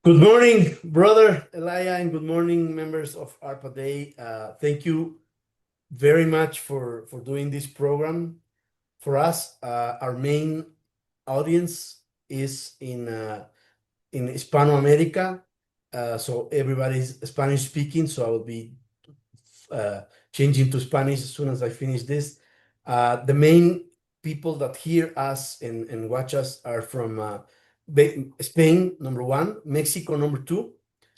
Good morning, brother Elia, and good morning, members of ARPA Day. Thank you very much for doing this program. For us, our main audience is in Hispanoamerica, so everybody's Spanish speaking. So I will be uh, changing to Spanish as soon as I finish this. The main people that hear us and watch us are from Spain, number one, Mexico, number two,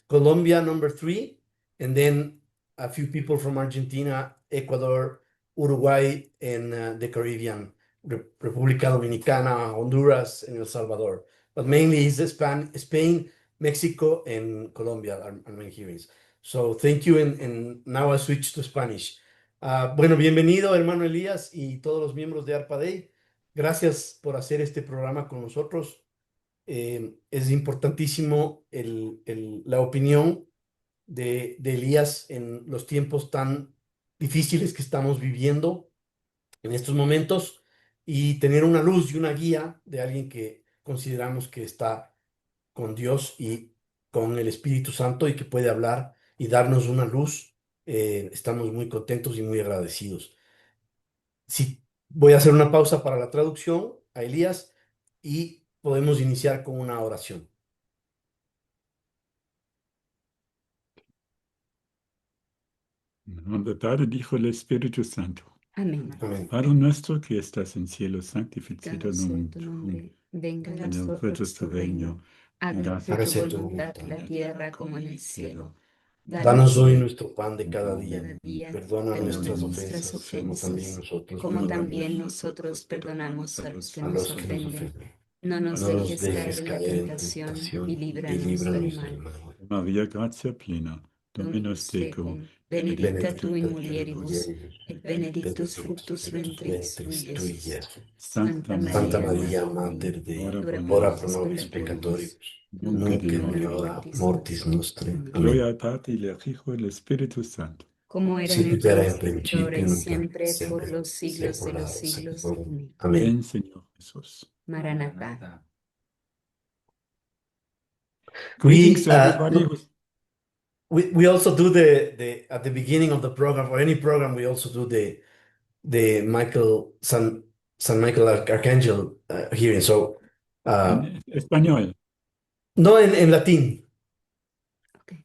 Colombia, number three, and then a few people from Argentina, Ecuador, Uruguay, and the Caribbean, República Dominicana, Honduras, and El Salvador. But mainly is Spain, Mexico, and Colombia are main hearings. So thank you, and now I switch to Spanish. Bueno, bienvenido, hermano Elías y todos los miembros de ARPA Day. Gracias por hacer este programa con nosotros. Es importantísimo la opinión de Elías en los tiempos tan difíciles que estamos viviendo en estos momentos y tener una luz y una guía de alguien que consideramos que está con Dios y con el Espíritu Santo y que puede hablar y darnos una luz. Estamos muy contentos y muy agradecidos. Sí, voy a hacer una pausa para la traducción a Elías y podemos iniciar con una oración. En el nombre del Padre, del Hijo y del Espíritu Santo. Amén. Amén. Padre nuestro que estás en cielo, santificado Santificado sea tu nombre, venga a nosotros tu reino, hágase Hágase tu tu voluntad voluntad. en la tierra como en el cielo. Danos hoy nuestro pan de cada día. cada día, Perdona perdona nuestras nuestras ofensas, como también ofensas, nosotros como perdonamos también nosotros perdonamos a los que a nos los que nos ofenden. ofenden. No nos No nos dejes dejes caer en caer en tentación tentación y y líbranos del líbranos del mal. mal. Maria gratia plena, Dominus Dominus tecum, tecum, benedicta Benedicta tu in tu mulieribus, et benedictus fructus ventris tui, Iesus. Santa Santa Maria, María, Mater Mater Dei, Dei, ora ora pro pro nobis peccatoribus, nunc nunc et et in in hora hora mortis mortis nostre. Amén. Gloria Amén. al Padre, y al Hijo y al Espíritu Santo. Como era en Sic el ut era in principio, ahora principio, y nunc siempre, et por semper, los siglos de los saecula siglos. saeculorum. Amén. Amén. Ven, Señor Jesús. Maranatha. Greetings We, to everybody. we also do the at the beginning of the program or any program we also do the Michael San Michael Archangel hearing. So En español. no en latín. Okay.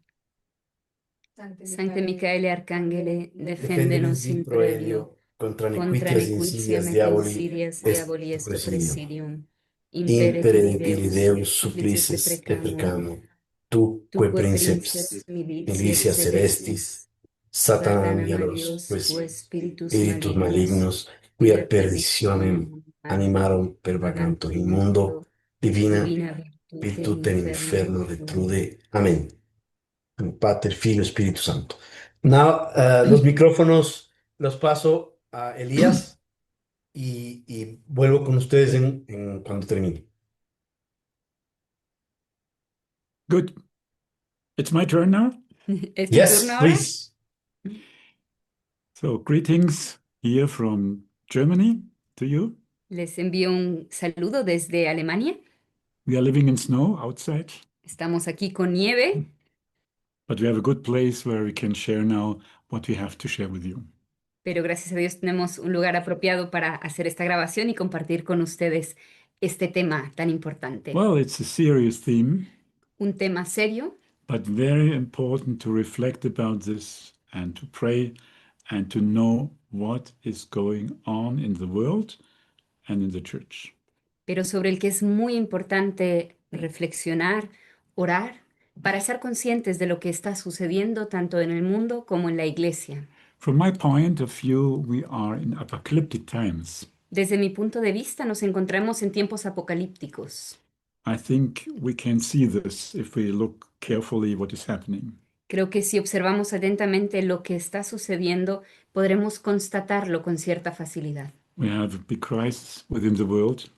Sancte Michaele Arcangele, defendenos Defendenos in in proelio, proelio contra contra nequitias nequitiam insidias et diaboli insidias est diaboli est presidio. presidium. Impere Impere Deus supplices supplices te te precamur, precamur, tu tu que princeps princeps militiae militias celestis, Satana Satanam y a Dios, los tu espíritus espíritus malignos, malignos, cuya cuya perdicionem animaron animarum per vaganto inmundo, divina divina virtute in inferno retrude. Amén. Pater, Figlio, Espíritu Santo. Now, los micrófonos los paso a Elías y vuelvo con ustedes cuando termine. Good. It's my turn now. ¿Es tu Yes, turno ahora? please. So, greetings here from Germany to you. Les envío un saludo desde Alemania. We are living in snow outside, Estamos aquí con nieve, but we have a good place where we can share now what we have to share with you. pero gracias a Dios tenemos un lugar apropiado para hacer esta grabación y compartir con ustedes este tema tan importante. Well, it's a serious theme, Un tema serio, but very important to reflect about this and to pray and to know what is going on in the world and in the church. pero sobre el que es muy importante reflexionar, orar, para estar conscientes de lo que está sucediendo tanto en el mundo como en la iglesia. From my point of view, we are in apocalyptic times. Desde mi punto de vista, nos encontramos en tiempos apocalípticos. I think we can see this if we look carefully what is happening. Creo que si observamos atentamente lo que está sucediendo, podremos constatarlo con cierta facilidad. We have a big crisis within the world.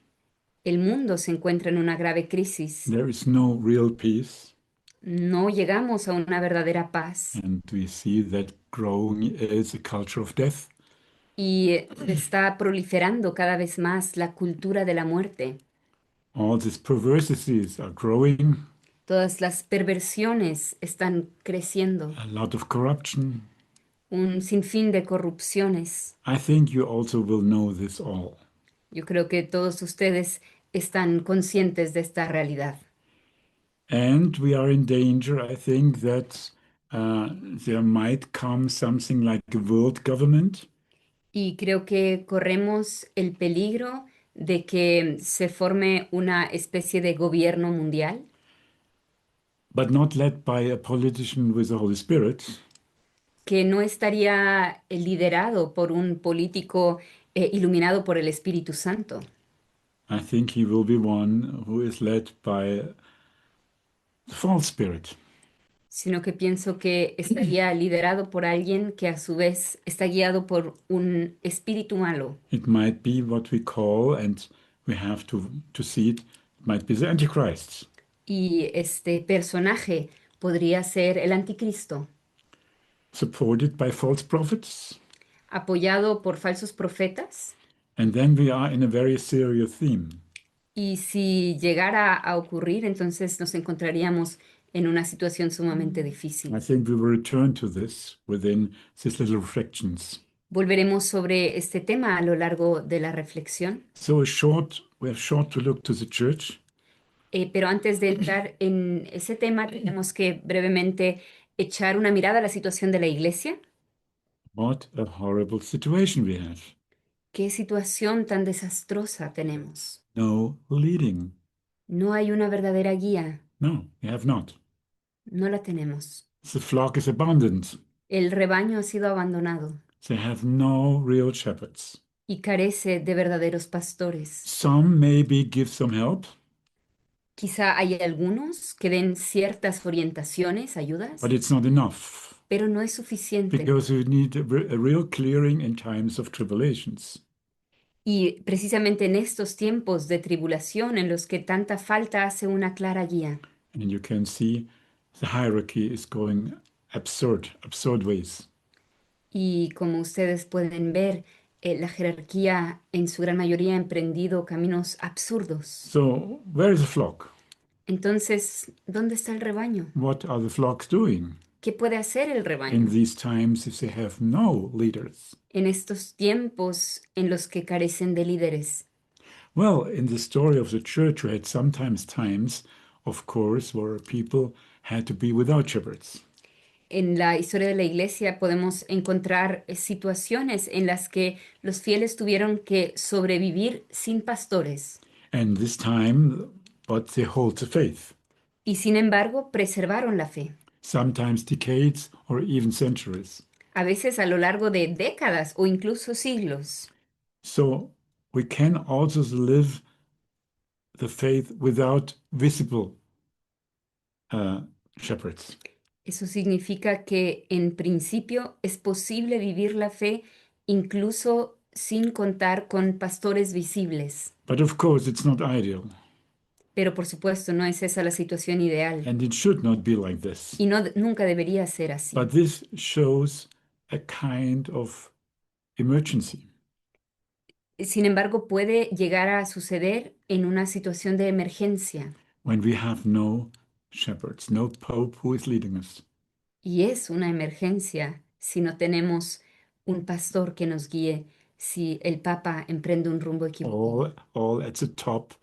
El mundo se encuentra en una grave crisis. There is no real peace. No llegamos a una verdadera paz And we see that growing is a culture of death. y está proliferando cada vez más la cultura de la muerte. All these perversities are growing. Todas las perversiones están creciendo, a lot of corruption. un sinfín de corrupciones. I think you also will know this all. Yo creo que todos ustedes están conscientes de esta realidad. And we are in danger, I think, that there might come something like a world government, Y creo que corremos el peligro de que se forme una especie de gobierno mundial, but not led by a politician with the Holy Spirit, que no estaría liderado por un político iluminado por el Espíritu Santo. I think he will be one who is led by the false spirit. Sino que pienso que estaría liderado por alguien que a su vez está guiado por un espíritu malo. It might be what we call, and we have to see it, might be the Antichrist. Y este personaje podría ser el anticristo, Supported by false prophets. apoyado por falsos profetas. And then we are in a very serious theme. Y si llegara a ocurrir, entonces nos encontraríamos en una situación sumamente difícil. I think we will return to this within these little reflections. Volveremos sobre este tema a lo largo de la reflexión. So we have short to look to the church. Pero antes de entrar en ese tema, tenemos que brevemente echar una mirada a la situación de la iglesia. What a horrible situation we have. ¿Qué situación tan desastrosa tenemos? No leading. No hay una verdadera guía, No, we have not. no la tenemos. The flock is abandoned. El rebaño ha sido abandonado They have no real shepherds. y carece de verdaderos pastores. Some maybe give some help, Quizá hay algunos que den ciertas orientaciones, ayudas, but it's not enough pero no es suficiente. because we need a real clearing in times of tribulations. Y precisamente en estos tiempos de tribulación en los que tanta falta hace una clara guía. And you can see the hierarchy is going absurd ways. Y como ustedes pueden ver, la jerarquía en su gran mayoría ha emprendido caminos absurdos. So, where is the flock? Entonces, ¿dónde está el rebaño? What are the flocks doing ¿Qué puede hacer el in rebaño these times if they have no leaders? en estos tiempos en los que carecen de líderes? Well, in the story of the church, we had sometimes times, of course, where people had to be without shepherds. En la historia de la iglesia podemos encontrar situaciones en las que los fieles tuvieron que sobrevivir sin pastores And this time, but they hold the faith, y sin embargo preservaron la fe, sometimes decades or even centuries. a veces a lo largo de décadas o incluso siglos. So we can also live the faith without visible shepherds. Eso significa que en principio es posible vivir la fe incluso sin contar con pastores visibles. But of course, it's not ideal, Pero por supuesto no es esa la situación ideal and it should not be like this. y no, nunca debería ser así. But this shows a kind of emergency. Sin embargo, puede llegar a suceder en una situación de emergencia When we have no shepherds, no pope who is leading us. y es una emergencia si no tenemos un pastor que nos guíe, si el Papa emprende un rumbo equivocado. All at the top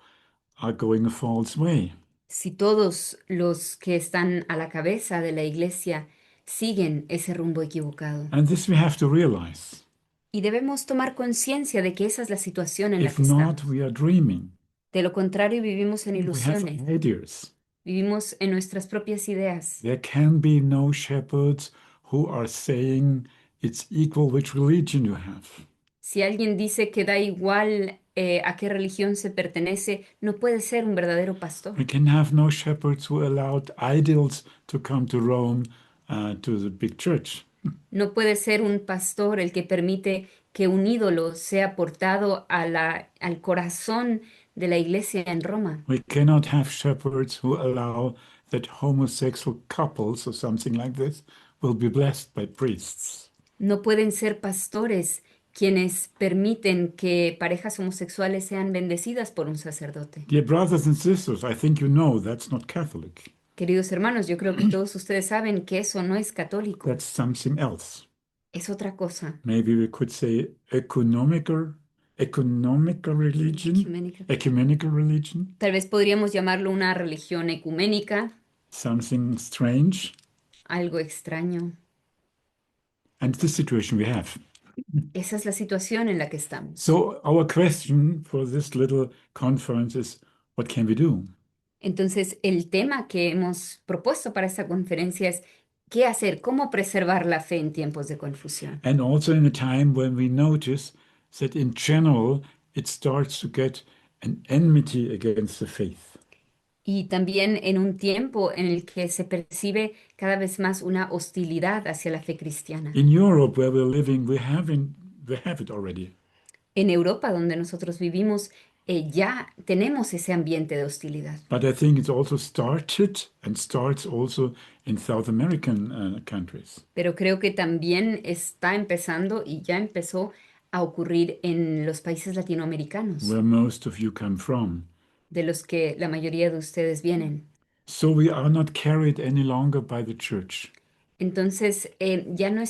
are going a false way. Si todos los que están a la cabeza de la iglesia siguen ese rumbo equivocado. And this we have to realize. Y debemos tomar conciencia de que esa es la situación en la If que not, estamos. we are dreaming. De lo contrario, vivimos en We have ilusiones, ideas. vivimos en nuestras propias ideas. There can be no shepherds who are saying it's equal which religion you have. Si alguien dice que da igual a qué religión se pertenece, no puede ser un verdadero pastor. We can have no shepherds who allowed idols to come to Rome, to the big church. No puede ser un pastor el que permite que un ídolo sea portado al corazón de la iglesia en Roma. We cannot have shepherds who allow that homosexual couples or something like this will be blessed by priests. No pueden ser pastores quienes permiten que parejas homosexuales sean bendecidas por un sacerdote. Dear brothers and sisters, I think you know that's not Catholic. Queridos hermanos, yo creo que todos ustedes saben que eso no es católico, That's something else. es otra cosa. Maybe we could say economical religion, Ecuménica. ecumenical religion, Tal vez podríamos llamarlo una religión ecuménica, something strange. algo extraño. And the situation we have. Esa es la situación en la que estamos. So our question for this little conference is, what can we do? Entonces, el tema que hemos propuesto para esta conferencia es ¿qué hacer? ¿Cómo preservar la fe en tiempos de confusión? And also in a time when we notice that in general it starts to get an enmity against the faith. Y también en un tiempo en el que se percibe cada vez más una hostilidad hacia la fe cristiana. In Europe, where we're living, we have it already. En Europa, donde nosotros vivimos, ya tenemos ese ambiente de hostilidad. But I think it's also started and starts also in South American countries. Pero creo que también está empezando y ya empezó a ocurrir en los países latinoamericanos, Where most of you come from. de los que la mayoría de ustedes vienen. So we are not carried any longer by the church, Entonces, ya no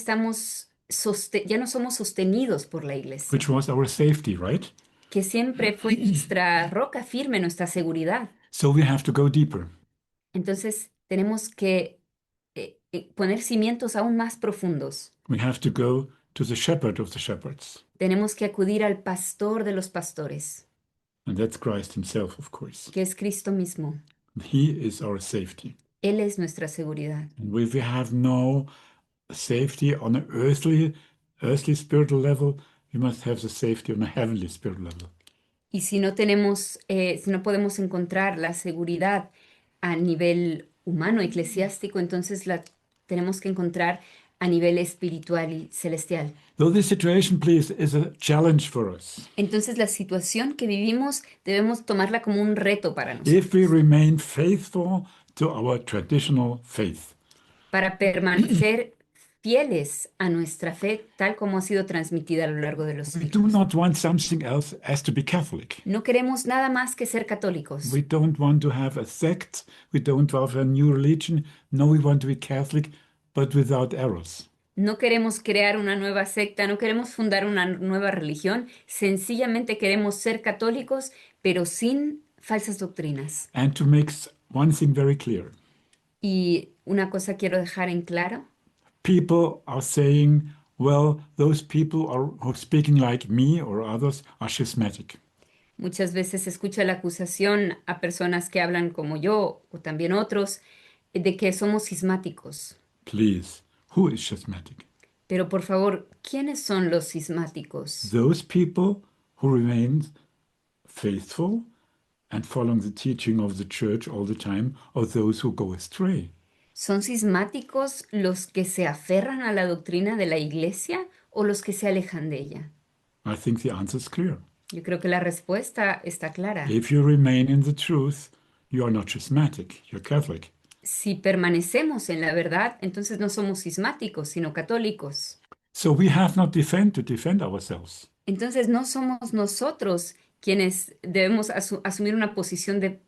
ya no somos sostenidos por la iglesia, which was our safety, right? que siempre fue nuestra roca firme, nuestra seguridad. So we have to go deeper. Entonces, tenemos que poner cimientos aún más profundos. We have to go to the shepherd of the shepherds. Tenemos que acudir al pastor de los pastores, And that's Christ himself, of course. que es Cristo mismo. He is our safety. Él es nuestra seguridad. And if we have no safety on an earthly spiritual level, we must have the safety on a heavenly spiritual level. Y si no tenemos, si no podemos encontrar la seguridad a nivel humano, eclesiástico, entonces la tenemos que encontrar a nivel espiritual y celestial. Though this situation, please, is a challenge for us. Entonces la situación que vivimos debemos tomarla como un reto para nosotros, If we remain faithful to our traditional faith, para permanecer fieles a nuestra fe tal como ha sido transmitida a lo largo de los we siglos. do not want something else as to be Catholic. No queremos nada más que ser católicos. We don't want to have a sect. We don't want a new religion. No, we want to be Catholic, but without errors. No queremos crear una nueva secta, no queremos fundar una nueva religión, sencillamente queremos ser católicos, pero sin falsas doctrinas. And to make one thing very clear, Y una cosa quiero dejar en claro, people are saying, well, those people who are speaking like me or others are schismatic. muchas veces se escucha la acusación a personas que hablan como yo o también otros de que somos cismáticos. Please, who is schismatic? Pero por favor, ¿quiénes son los cismáticos? Those people who remain faithful and following the teaching of the church all the time, or those who go astray. ¿Son cismáticos los que se aferran a la doctrina de la iglesia o los que se alejan de ella? I think the answer is clear. Yo creo que la respuesta está clara. If you remain in the truth, you are not schismatic, you're Catholic. Si permanecemos en la verdad, entonces no somos cismáticos, sino católicos. So we have not to defend ourselves. Entonces no somos nosotros quienes debemos asumir una posición de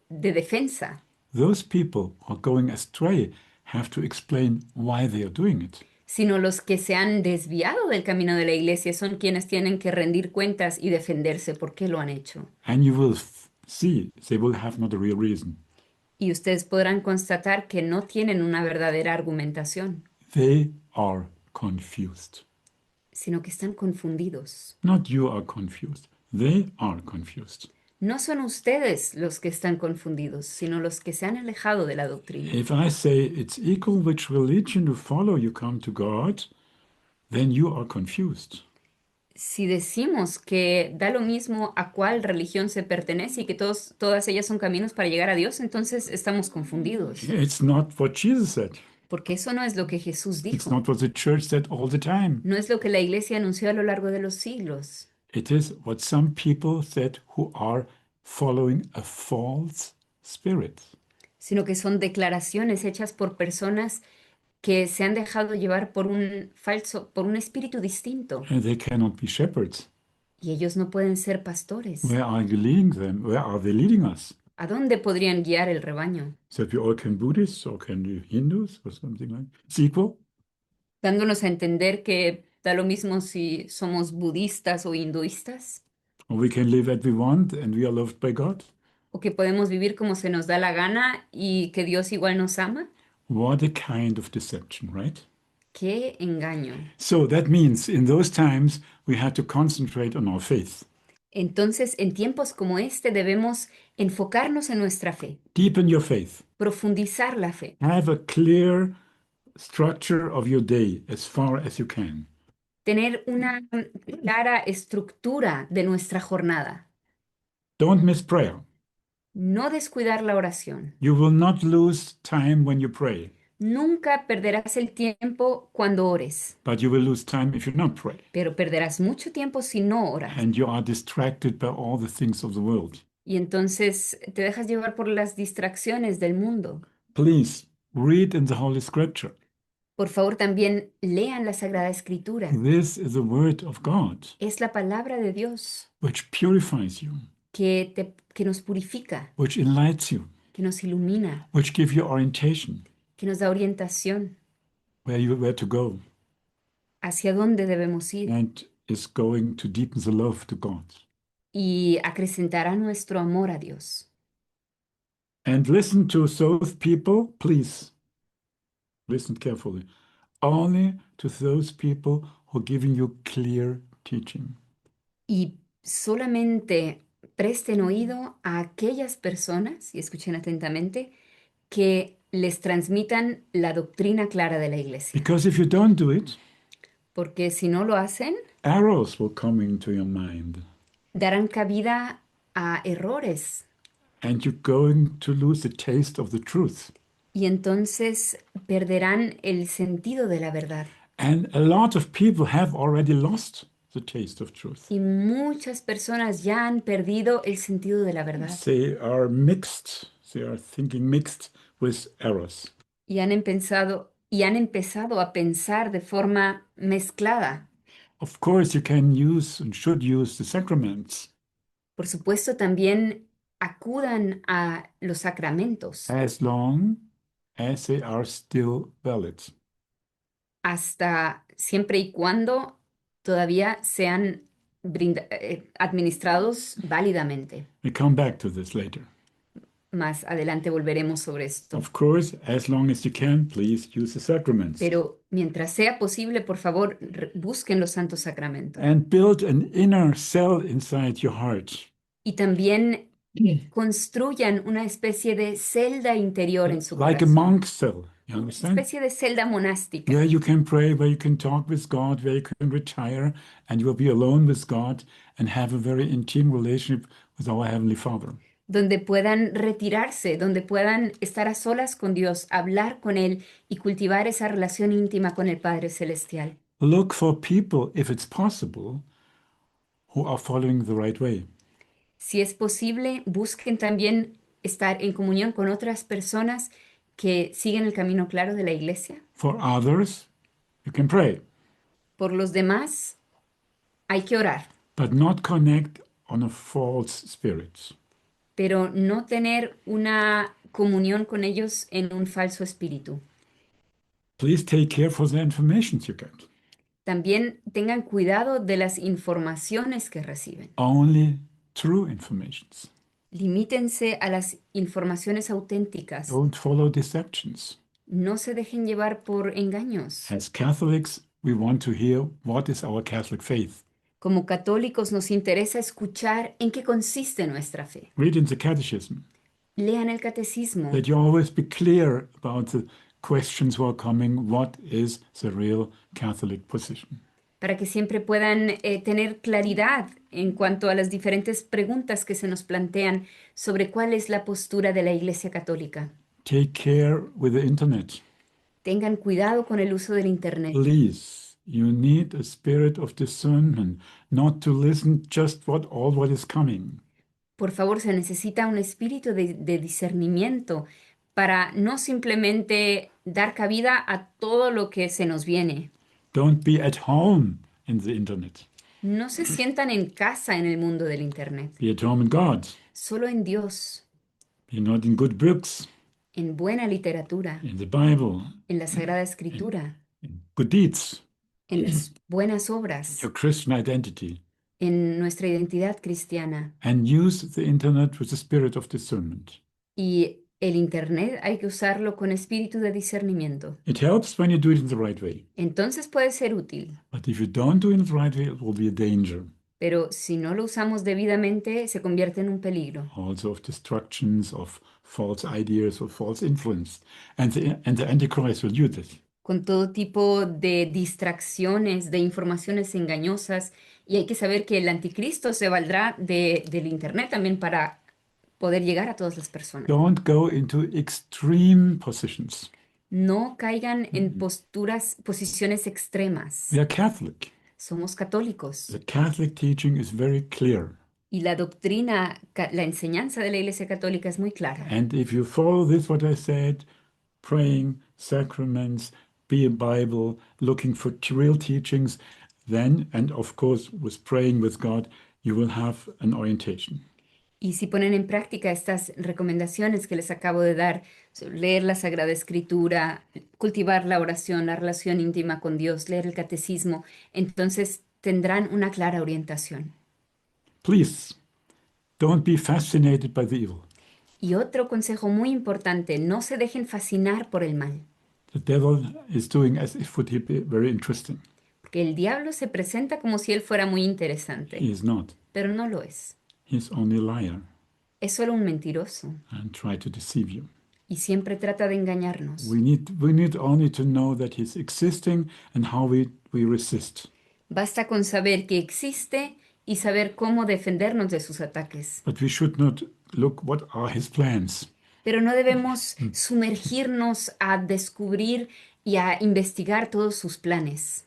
defensa. Those people who are going astray have to explain why they are doing it. Sino los que se han desviado del camino de la iglesia son quienes tienen que rendir cuentas y defenderse por qué lo han hecho. And you will see they will have not a real reason. Y ustedes podrán constatar que no tienen una verdadera argumentación, They are confused. sino que están confundidos. Not you are confused. They are confused. No son ustedes los que están confundidos, sino los que se han alejado de la doctrina. If I say it's equal which religion you follow, you come to God, then you are confused. Si decimos que da lo mismo a cuál religión se pertenece y que todas ellas son caminos para llegar a Dios, entonces estamos confundidos. It's not what Jesus said. Porque eso no es lo que Jesús It's dijo. not what the church said all the time. No es lo que la iglesia anunció a lo largo de los siglos. It is what some people said who are following a false spirit. Sino que son declaraciones hechas por personas que se han dejado llevar por por un espíritu distinto. And they cannot be shepherds. Y ellos no pueden ser pastores. Where are you leading them? Where are they leading us? ¿A dónde podrían guiar el rebaño? That we all can Buddhists or can be Hindus or something like it's equal. Dándonos a entender que da lo mismo si somos budistas o hinduistas, Or we can live as we want and we are loved by God. o que podemos vivir como se nos da la gana y que Dios igual nos ama. What a kind of deception, right? ¡Qué engaño! So that means in those times we have to concentrate on our faith. Entonces, en tiempos como este debemos enfocarnos en nuestra fe, Deepen your faith. profundizar la fe, Have a clear structure of your day as far as you can. tener una clara estructura de nuestra jornada, Don't miss prayer. no descuidar la oración. You will not lose time when you pray, Nunca perderás el tiempo cuando ores, but you will lose time if you not pray. pero perderás mucho tiempo si no oras. And you are distracted by all the things of the world. Y entonces te dejas llevar por las distracciones del mundo. Please read in the Holy Scripture. Por favor, también lean la Sagrada Escritura. This is the word of God, Es la palabra de Dios which purifies you, que nos purifica, which enlightens you, que nos ilumina, which gives you orientation, que nos da orientación where to go, hacia dónde debemos ir and is going to deepen the love to God. y acrecentará nuestro amor a Dios. And listen to those people, please. Listen carefully. Only to those people who are giving you clear teaching. Y solamente presten oído a aquellas personas, y escuchen atentamente, que les transmitan la doctrina clara de la iglesia. Because if you don't do it, Porque si no lo hacen, arrows will come into your mind. darán cabida a errores And you're going to lose the taste of the truth. y entonces perderán el sentido de la verdad. And a lot of people have already lost the taste of truth. Y muchas personas ya han perdido el sentido de la verdad They are mixed, they are thinking mixed with errors. y han empezado a pensar de forma mezclada. Of course, you can use and should use the sacraments Por supuesto, también acudan a los sacramentos as long as they are still valid. hasta siempre y cuando todavía sean administrados válidamente. We come back to this later. Más adelante volveremos sobre esto. Of course, as long as you can, please use the sacraments. Pero mientras sea posible, por favor, busquen los santos sacramentos. And build an inner cell inside your heart. Y también construyan una especie de celda interior en su Like a corazón. monk cell. You Una understand? especie de celda monástica. Where you can pray, where you can talk with God, where you can retire, and you will be alone with God and have a very intimate relationship with our Heavenly Father. Donde puedan retirarse, donde puedan estar a solas con Dios, hablar con Él y cultivar esa relación íntima con el Padre Celestial. Look for people, if it's possible, who are following the right way. Si es posible, busquen también estar en comunión con otras personas que siguen el camino claro de la iglesia. For others, you can pray, Por los demás, hay que orar, but not connect on a false spirit. pero no tener una comunión con ellos en un falso espíritu. Please take care for the information you get. También tengan cuidado de las informaciones que reciben. Only true informations. Limítense a las informaciones auténticas. Don't follow deceptions. No se dejen llevar por engaños. As Catholics, we want to hear what is our Catholic faith. Como católicos nos interesa escuchar en qué consiste nuestra fe. Read in the Catechism. Lean el catecismo That you always be clear about the questions who are coming. What is the real Catholic position? para que siempre puedan tener claridad en cuanto a las diferentes preguntas que se nos plantean sobre cuál es la postura de la Iglesia Católica. Take care with the internet. Tengan cuidado con el uso del Internet. Please, you need a spirit of discernment, not to listen just all what is coming. Por favor, se necesita un espíritu de discernimiento para no simplemente dar cabida a todo lo que se nos viene. Don't be at home in the internet. No se sientan en casa en el mundo del Internet, Be at home in God. solo en Dios. in good books, en buena literatura, in the Bible, en la Sagrada Escritura, in good deeds, en las buenas obras, your Christian identity, en nuestra identidad cristiana. and use the internet with the spirit of discernment. Y el Internet hay que usarlo con espíritu de discernimiento. It helps when you do it in the right way. Entonces puede ser útil, But if you don't do it in the right way, it will be a danger. pero si no lo usamos debidamente, se convierte en un peligro. Also of destructions, of false ideas, of false influence. And the Antichrist will use it. Con todo tipo de distracciones, de informaciones engañosas, y hay que saber que el anticristo se valdrá del Internet también para poder llegar a todas las personas. Don't go into extreme positions. No caigan en posiciones extremas. We are Catholic. Somos católicos. The Catholic teaching is very clear. Y la doctrina, la enseñanza de la Iglesia Católica es muy clara. And if you follow this, what I said, praying, sacraments, be a Bible, looking for real teachings, then, and of course, with praying with God, you will have an orientation. Y si ponen en práctica estas recomendaciones que les acabo de dar, leer la Sagrada Escritura, cultivar la oración, la relación íntima con Dios, leer el catecismo, entonces tendrán una clara orientación. Please, don't be fascinated by the evil. Y otro consejo muy importante, no se dejen fascinar por el mal, The devil is doing as if would he be very interesting. porque el diablo se presenta como si él fuera muy interesante, He is not. pero no lo es. He's only a liar Es solo un mentiroso and try to deceive you. y siempre trata de engañarnos. We need only to know that he's existing and how we resist. Basta con saber que existe y saber cómo defendernos de sus ataques. But we should not look what are his plans. Pero no debemos sumergirnos a descubrir y a investigar todos sus planes.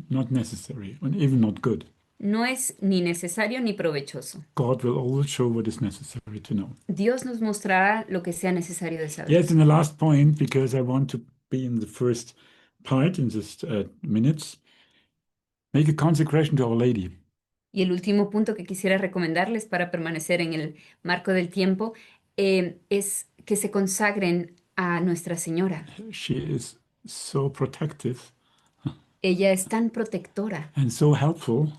Not necessary and even not good. No es ni necesario ni provechoso. God will always show what is necessary to know. Dios nos mostrará lo que sea necesario de saber. Yes, in the last point, because I want to be in the first part in this minutes, make a consecration to Our Lady. Y el último punto que quisiera recomendarles para permanecer en el marco del tiempo es que se consagren a Nuestra Señora. She is so protective Ella es tan protectora and so helpful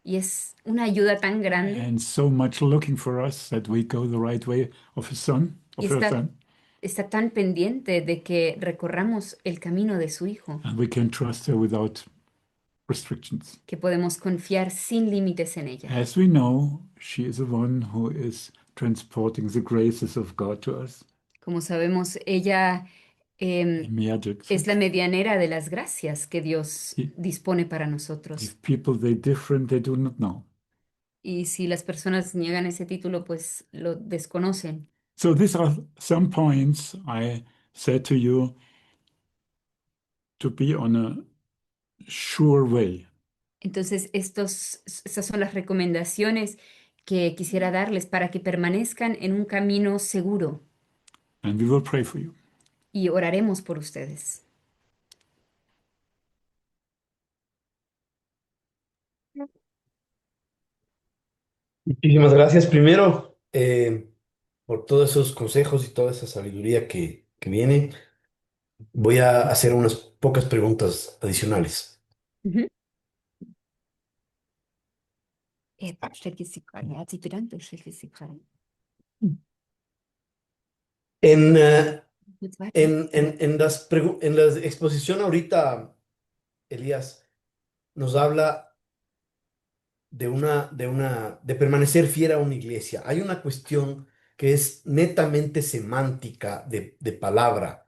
y es una ayuda tan grande and so much looking for us that we go the right way of his son, y of her son, está tan pendiente de que recorramos el camino de su Hijo, and we can trust her without restrictions. que podemos confiar sin límites en ella. As we know, she is the one who is transporting the graces of God to us. Como sabemos, ella Magic. es la medianera de las gracias que Dios Sí. dispone para nosotros. If people they different, they do not know. Y si las personas niegan ese título, pues lo desconocen. So these are some points I said to you to be on a sure way. Entonces, estas son las recomendaciones que quisiera darles para que permanezcan en un camino seguro And we will pray for you. y oraremos por ustedes. Muchísimas gracias primero por todos esos consejos y toda esa sabiduría que viene. Voy a hacer unas pocas preguntas adicionales. Mhm. Stellt jetzt die Frage. Er hat sich bedankt und stellt jetzt die Frage. En, Jetzt weiter. en la exposición ahorita, Elías nos habla de permanecer fiel a una iglesia. Hay una cuestión que es netamente semántica de palabra.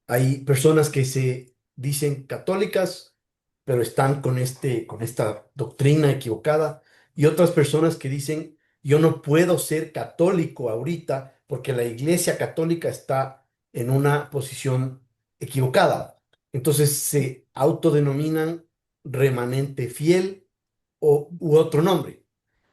Hay personas que se dicen católicas, pero están con esta doctrina equivocada, y otras personas que dicen, yo no puedo ser católico ahorita porque la iglesia católica está en una posición equivocada. Entonces se autodenominan remanente fiel u otro nombre.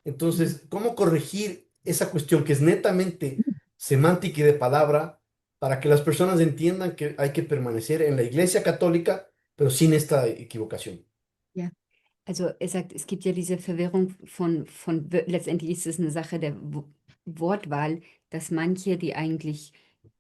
Entonces, ¿cómo corregir esa cuestión que es netamente semántica y de palabra para que las personas entiendan que hay que permanecer en la iglesia católica, pero sin esta equivocación? Ja, also er sagt, es gibt ja diese Verwirrung letztendlich ist es eine Sache Wortwahl, dass manche, die eigentlich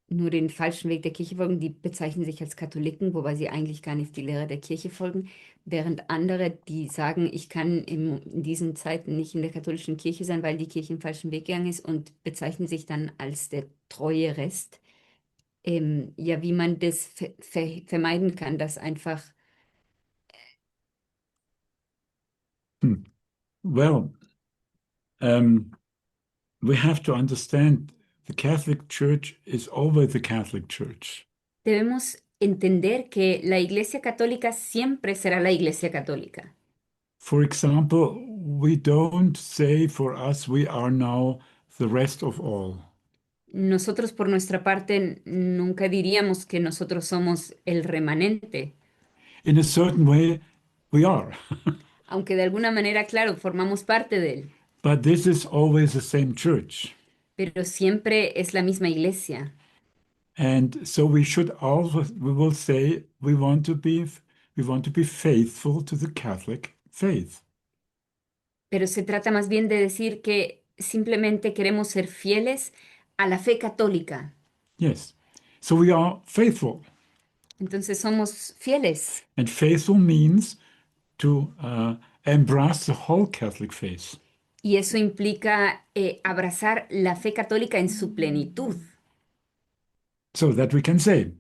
nur den falschen Weg der Kirche folgen, die bezeichnen sich als Katholiken, wobei sie eigentlich gar nicht die Lehre der Kirche folgen, während andere, die sagen, ich kann in diesen Zeiten nicht in der katholischen Kirche sein, weil die Kirche im falschen Weg gegangen ist und bezeichnen sich dann als der treue Rest. Ja, wie man das vermeiden kann, dass einfach, Hmm. Well, um, we have to understand the Catholic Church is always the Catholic Church. debemos entender que la Iglesia Católica siempre será la Iglesia Católica. For example, we don't say for us we are now the rest of all. Nosotros por nuestra parte nunca diríamos que nosotros somos el remanente, In a certain way, we are. aunque de alguna manera, claro, formamos parte de él, But this is always the same church. pero siempre es la misma iglesia. And so we should always, we will say we want to be faithful to the Catholic faith. Pero se trata más bien de decir que simplemente queremos ser fieles a la fe católica. Yes. So we are faithful. Entonces somos fieles. And faithful means to embrace the whole Catholic faith. Y eso implica abrazar la fe católica en su plenitud. So that we can say,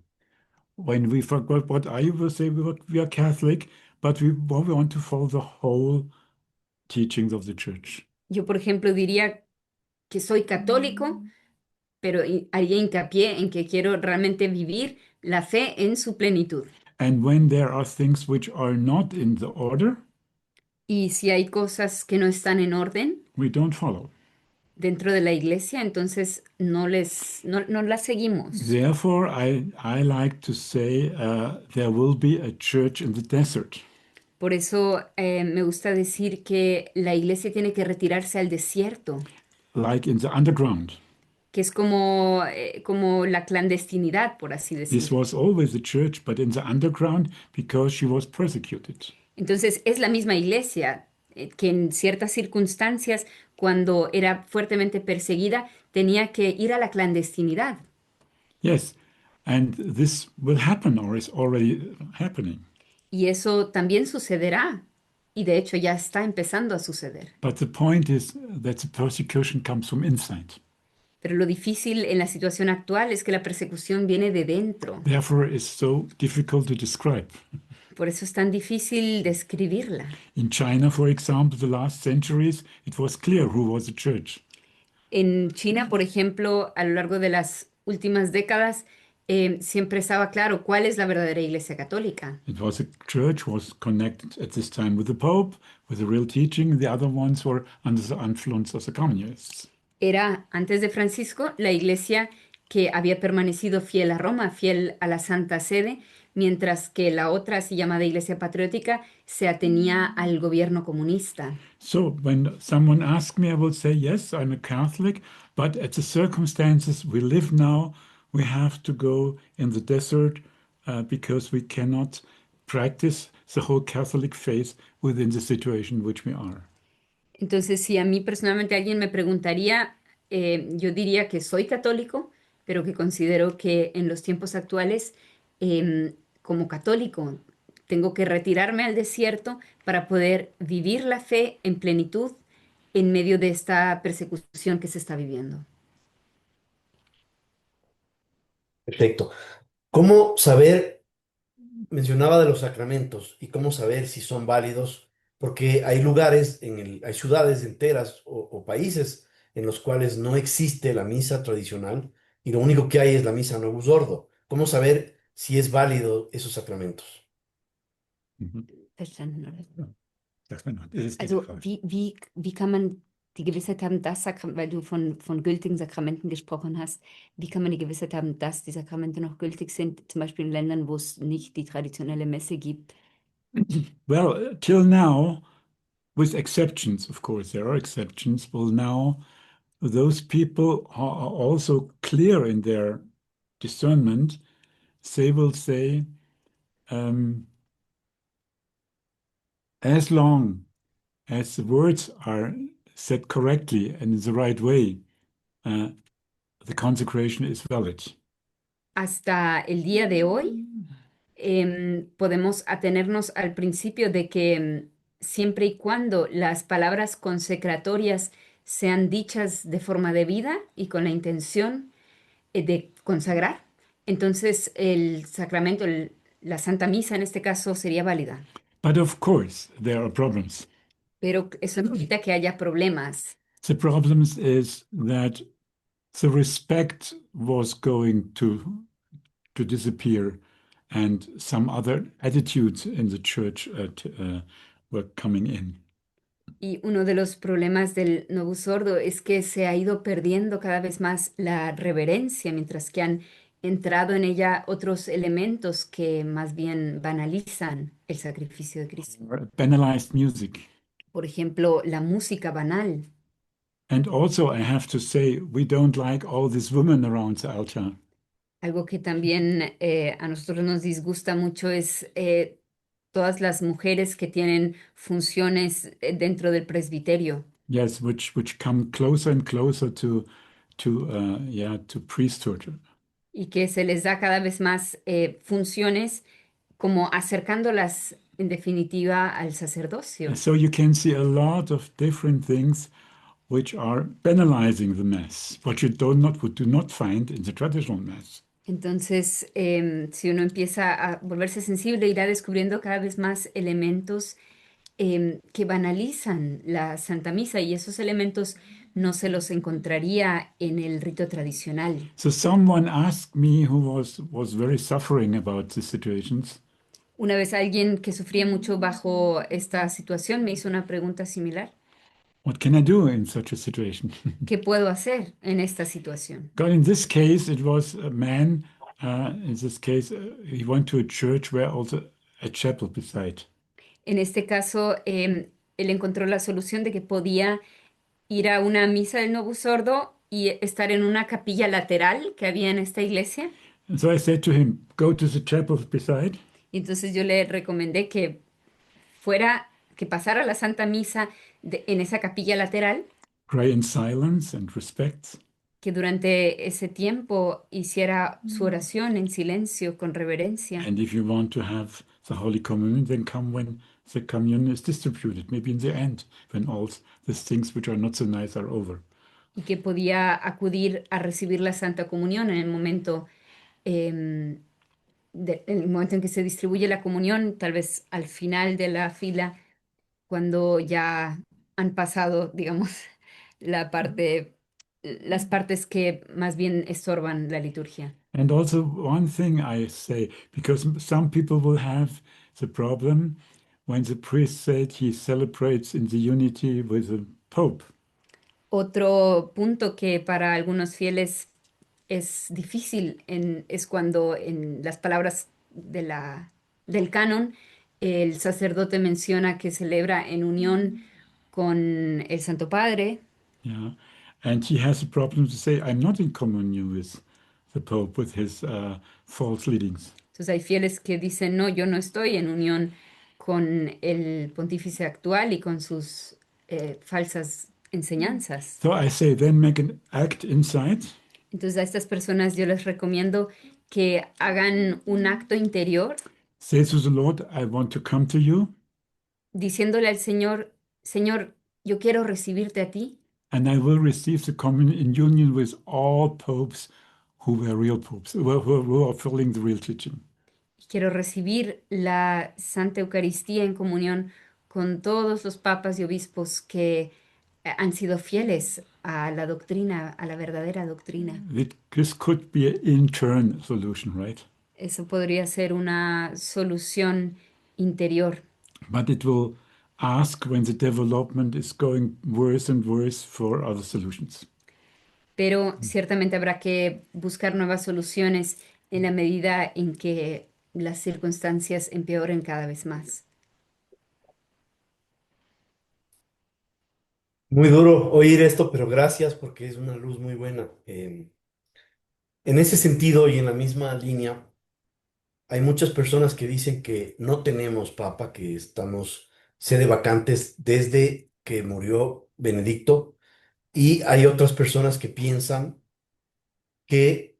when we forgot what I will say, we are Catholic, but we want to follow the whole teachings of the church. Yo, por ejemplo, diría que soy católico, pero haría hincapié en que quiero realmente vivir la fe en su plenitud. And when there are things which are not in the order, Y si hay cosas que no están en orden we don't follow. dentro de la iglesia, entonces no las seguimos. Therefore, I like to say there will be a church in the desert. Por eso me gusta decir que la iglesia tiene que retirarse al desierto, Like in the underground. que es como la clandestinidad, por así This decirlo. was always the church, but in the underground because she was persecuted. Entonces es la misma iglesia que en ciertas circunstancias, cuando era fuertemente perseguida, tenía que ir a la clandestinidad. Yes, and this will happen or is already happening. Y eso también sucederá. Y de hecho ya está empezando a suceder. But the point is that the persecution comes from inside. Pero lo difícil en la situación actual es que la persecución viene de dentro. Therefore, it's so difficult to describe. Por eso es tan difícil describirla. In China, for example, the last centuries, it was clear who was the church. En China, por ejemplo, a lo largo de las últimas décadas, siempre estaba claro cuál es la verdadera Iglesia Católica. It was a church was connected at this time with the Pope, with the real teaching. The other ones were under the influence of the communists. Era, antes de Francisco, la Iglesia que había permanecido fiel a Roma, fiel a la Santa Sede, mientras que la otra, así llamada Iglesia Patriótica, se atenía al gobierno comunista. So when someone asks me, I will say, yes, I'm a Catholic, but at the circumstances we live now, we have to go in the desert because we cannot practice the whole Catholic faith within the situation in which we are. Entonces, si a mí personalmente alguien me preguntaría, yo diría que soy católico, pero que considero que en los tiempos actuales, como católico, tengo que retirarme al desierto para poder vivir la fe en plenitud en medio de esta persecución que se está viviendo. Perfecto. ¿Cómo saber? Mencionaba de los sacramentos y cómo saber si son válidos, porque hay lugares, hay ciudades enteras o países en los cuales no existe la misa tradicional y lo único que hay es la misa Novus Ordo. ¿Cómo saber si es válido esos sacramentos? Verstanden, oder? Ja, sagt man noch. Das ist die Also Frage. wie kann man die Gewissheit haben, dass weil du von gültigen Sakramenten gesprochen hast, wie kann man die Gewissheit haben, dass die Sakramente noch gültig sind, zum Beispiel in Ländern, wo es nicht die traditionelle Messe gibt? Well, till now, with exceptions, of course, there are exceptions. Well, now, those people are also clear in their discernment. They will say, as long as the words are said correctly and in the right way, uh, the consecration is valid. Hasta el día de hoy, podemos atenernos al principio de que siempre y cuando las palabras consecratorias sean dichas de forma debida y con la intención de consagrar, entonces el sacramento, la Santa Misa en este caso sería válida. But of course, there are problems. Pero eso no quita que haya problemas. The problems is that the respect was going to disappear, and some other attitudes in the church were coming in. Y uno de los problemas del Novus Ordo es que se ha ido perdiendo cada vez más la reverencia, mientras que han entrado en ella otros elementos que más bien banalizan el sacrificio de Cristo. Banalized music. Por ejemplo, la música banal. And also, I have to say, we don't like all these women around the altar. Algo que también a nosotros nos disgusta mucho es todas las mujeres que tienen funciones dentro del presbiterio Yes, which come closer and closer to priesthood. y que se les da cada vez más funciones como acercándolas en definitiva al sacerdocio. So you can see a lot of different things which are banalizing the Mass, what you do not find in the traditional Mass. Entonces, si uno empieza a volverse sensible, irá descubriendo cada vez más elementos que banalizan la Santa Misa y esos elementos no se los encontraría en el rito tradicional. So someone asked me who was very suffering about these situations, Una vez alguien que sufría mucho bajo esta situación me hizo una pregunta similar. what can I do in such a situation? ¿Qué puedo hacer en esta situación? God, in this case, it was a man. In this case, he went to a church where also a chapel beside. En este caso, él encontró la solución de que podía ir a una misa del Novus Ordo y estar en una capilla lateral que había en esta iglesia. And so I said to him, go to the chapel beside, Y entonces yo le recomendé que que pasara la Santa Misa en esa capilla lateral, pray in silence and respect. que durante ese tiempo hiciera su oración en silencio, con reverencia. And if you want to have the Holy Communion, then come when the communion is distributed, maybe in the end, when all these things which are not so nice are over. Y que podía acudir a recibir la Santa Comunión en em, en el momento en que se distribuye la comunión, tal vez al final de la fila, cuando ya han pasado, digamos, las partes que más bien estorban la liturgia. And also, one thing I say, because some people will have the problem when the priest said he celebrates in the unity with the Pope. Otro punto que para algunos fieles es difícil es cuando en las palabras del canon el sacerdote menciona que celebra en unión con el Santo Padre. Yeah. And he has a problem to say, I'm not in communion with the Pope, with his false leadings. Entonces hay fieles que dicen, no, yo no estoy en unión con el pontífice actual y con sus falsas enseñanzas. So I say, then make an act inside. Entonces a estas personas yo les recomiendo que hagan un acto interior Say to the Lord, I want to come to you, diciéndole al Señor, Señor, yo quiero recibirte a ti and I will receive the communion in union with all popes who were real popes, who are following the real teaching. y quiero recibir la Santa Eucaristía en comunión con todos los papas y obispos que han sido fieles a la doctrina, a la verdadera doctrina. This could be an internal solution, right? Eso podría ser una solución interior, But it will ask when the development is going worse and worse for other solutions. pero ciertamente habrá que buscar nuevas soluciones en la medida en que las circunstancias empeoren cada vez más. Muy duro oír esto, pero gracias porque es una luz muy buena. En ese sentido y en la misma línea, hay muchas personas que dicen que no tenemos papa, que estamos sede vacantes desde que murió Benedicto Y hay otras personas que piensan que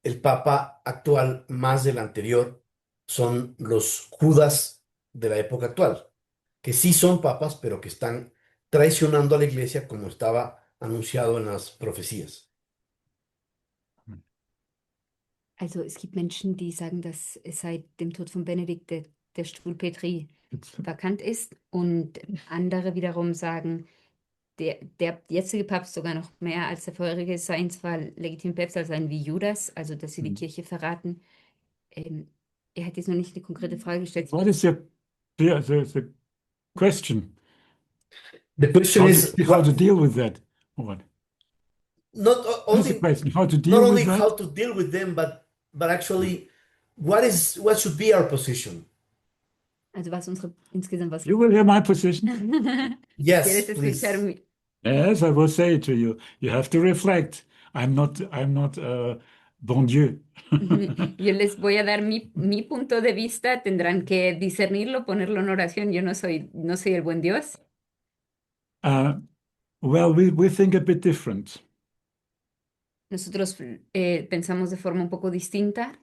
el papa actual más del anterior son los Judas de la época actual, que sí son papas, pero que están traicionando a la iglesia como estaba anunciado en las profecías. Also es gibt Menschen, die sagen, dass seit dem Tod von Benedikt der Stuhl Petri It's, vakant ist und andere wiederum sagen, der jetzige Papst sogar noch mehr als der vorherige sei zwar legitim Päpste sein wie Judas, also dass sie die Kirche verraten. Er hat jetzt noch nicht eine konkrete Frage gestellt. what is the question? The question How is how to deal with that? Or what? not That's the only question. How to not deal only with how that? to deal with them, but actually what should be our position? Also was insgesamt was. You will hear my position. Yes, ¿Quieres escuchar please. Yes, I will say it to you. You have to reflect. I'm not bon Dieu. Yo les voy a dar mi punto de vista, tendrán que discernirlo, ponerlo en oración. Yo no soy el buen Dios. Well, we think a bit different. Nosotros pensamos de forma un poco distinta.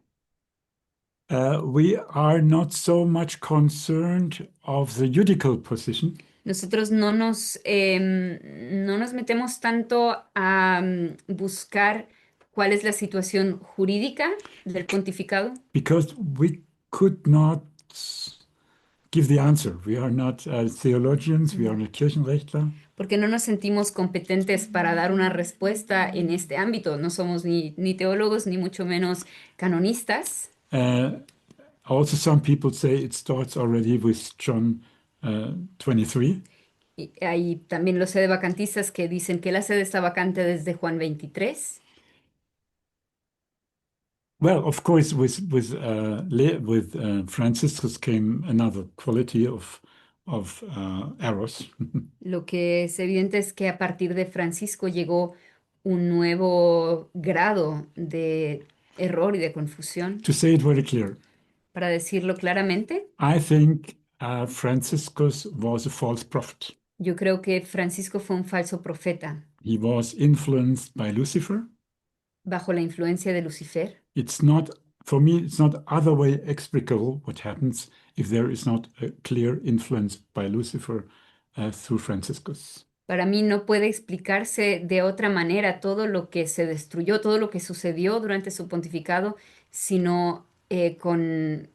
We are not so much concerned of the judicial position, Nosotros no nos metemos tanto a buscar cuál es la situación jurídica del pontificado, because we could not give the answer. We are not theologians, we are not Kirchenrechtler. porque no nos sentimos competentes para dar una respuesta en este ámbito. No somos ni teólogos, ni mucho menos canonistas. Also, some people say it starts already with John 23. Y hay también los sede vacantistas que dicen que la sede está vacante desde Juan 23. Well, of course, with Franciscus came another quality of eros. Lo que es evidente es que a partir de Francisco llegó un nuevo grado de error y de confusión. To say it very clear, Para decirlo claramente, I think Franciscus was a false prophet. yo creo que Francisco fue un falso profeta He was influenced by Lucifer. bajo la influencia de Lucifer. It's not, for me, it's not other way explicable what happens if there is not a clear influence by Lucifer through Franciscus. Para mí no puede explicarse de otra manera todo lo que se destruyó, todo lo que sucedió durante su pontificado, sino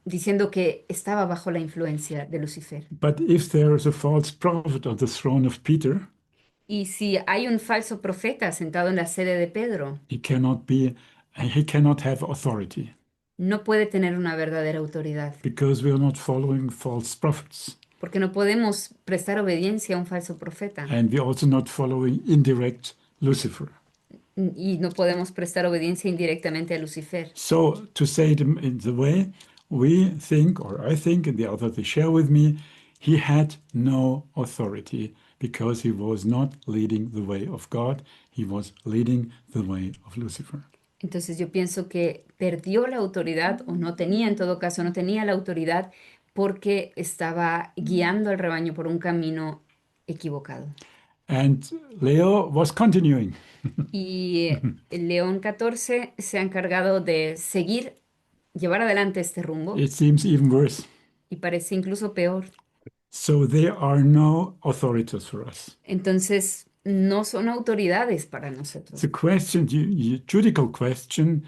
diciendo que estaba bajo la influencia de Lucifer. But if there is a false prophet on the throne of Peter, Y si hay un falso profeta sentado en la sede de Pedro, he cannot have authority no puede tener una verdadera autoridad, because we are not following false prophets. porque no podemos prestar obediencia a un falso profeta And we're also not following indirect Lucifer. y no podemos prestar obediencia indirectamente a Lucifer. So, to say it in the way we think, or I think, and the others they share with me, he had no authority because he was not leading the way of God, he was leading the way of Lucifer. Entonces yo pienso que perdió la autoridad, o no tenía, en todo caso, no tenía la autoridad porque estaba guiando al rebaño por un camino equivocado. And Leo was continuing. Y el León XIV se ha encargado de llevar adelante este rumbo, It seems even worse. y parece incluso peor. So there are no authorities for us. Entonces, no son autoridades para nosotros. The question, judicial question,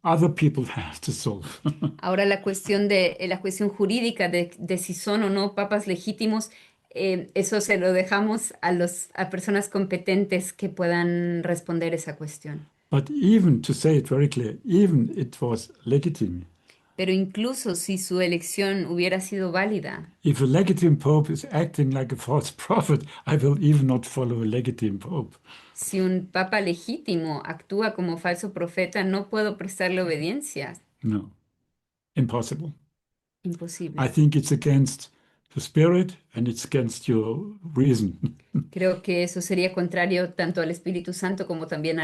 other people have to solve. Ahora la cuestión jurídica de si son o no papas legítimos, eso se lo dejamos a personas competentes que puedan responder esa cuestión. But even to say it very clear, even it was legitimate. Pero incluso si su elección hubiera sido válida, If a legitimate pope is acting like a false prophet, I will even not follow a legitimate pope. si un papa legítimo actúa como falso profeta, no puedo prestarle obediencia. No, impossible. Imposible. I think it's against the spirit and it's against your reason. Creo que eso sería contrario tanto al Espíritu Santo como también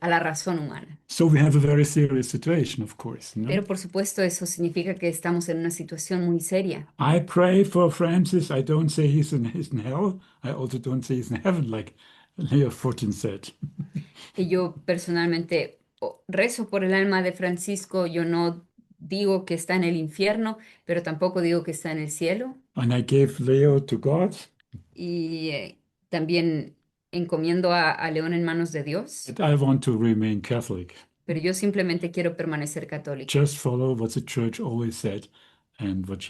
a la razón humana. So we have a very serious situation, of course. No? Pero por supuesto eso significa que estamos en una situación muy seria. I pray for Francis. I don't say he's in hell. I also don't say he's in heaven, like Leo 14 said. Y yo personalmente rezo por el alma de Francisco. Yo no digo que está en el infierno, pero tampoco digo que está en el cielo. And I gave Leo to God. Y también encomiendo a León en manos de Dios. But I want to remain Catholic. Pero yo simplemente quiero permanecer católico Just follow what the church always said and what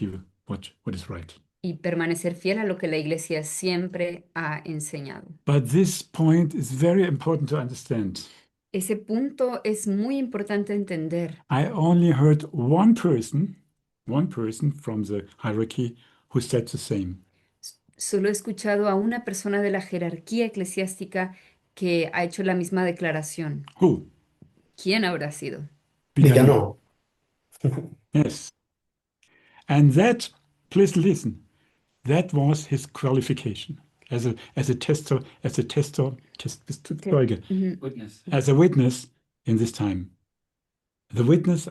is right. y permanecer fiel a lo que la iglesia siempre ha enseñado. But this point is very important to understand. Ese punto es muy importante entender. I only heard one person from the hierarchy who said the same. Solo he escuchado a una persona de la jerarquía eclesiástica que ha hecho la misma declaración. Who? ¿Quién habrá sido? Villano. Yes. And that, please listen, that was his qualification Witness. as a witness in this time. The witness,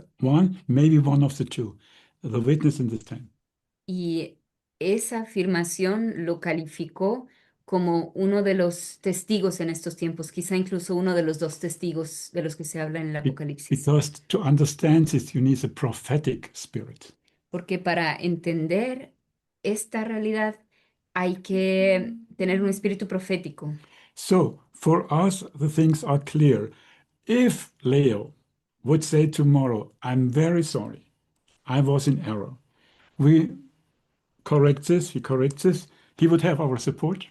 maybe one of the two, the witness in this time. Y esa afirmación lo calificó como uno de los testigos en estos tiempos, quizá incluso uno de los dos testigos de los que se habla en el Apocalipsis. Because to understand this, you need a prophetic spirit. Porque para entender esta realidad hay que tener un espíritu profético. So, for us, the things are clear. If Leo would say tomorrow, I'm very sorry, I was in error, we correct this, he would have our support.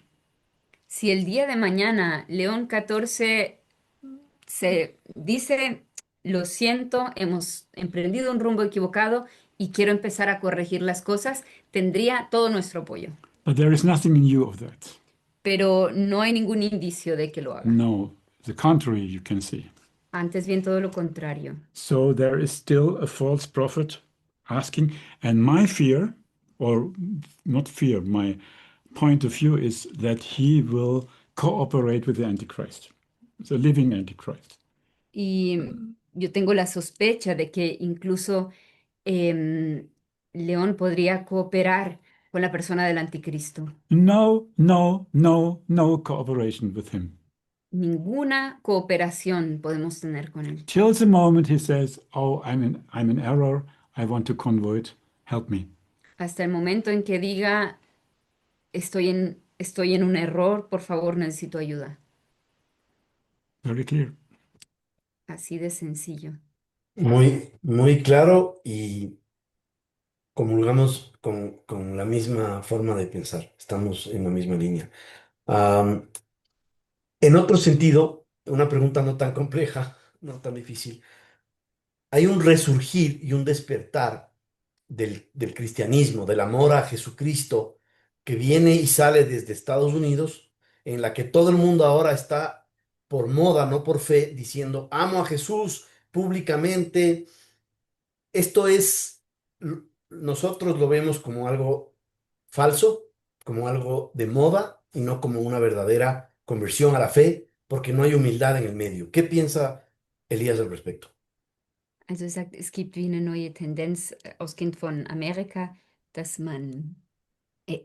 Si el día de mañana León 14 se dice, lo siento, hemos emprendido un rumbo equivocado y quiero empezar a corregir las cosas, tendría todo nuestro apoyo. But there is nothing in you of that. Pero no hay ningún indicio de que lo haga. No, the contrary, you can see. Antes bien todo lo contrario. So there is still a false prophet asking, and my fear, or not fear, my point of view is that he will cooperate with the Antichrist, the living Antichrist. Y yo tengo la sospecha de que incluso León podría cooperar con la persona del anticristo. No cooperation with him. Ninguna cooperación podemos tener con él. Till the moment he says, oh, I'm in error, I want to convert, help me. Hasta el momento en que diga, estoy en un error, por favor, necesito ayuda. Very clear. Así de sencillo. Muy, muy claro y comulgamos con la misma forma de pensar. Estamos en la misma línea. En otro sentido, una pregunta no tan compleja, no tan difícil. Hay un resurgir y un despertar del cristianismo, del amor a Jesucristo, que viene y sale desde Estados Unidos, en la que todo el mundo ahora está por moda, no por fe, diciendo, amo a Jesús públicamente. Esto es, nosotros lo vemos como algo falso, como algo de moda y no como una verdadera conversión a la fe, porque no hay humildad en el medio. ¿Qué piensa Elías al respecto? Also er sagt, es gibt wie eine neue Tendenz, ausgehend von Amerika, dass man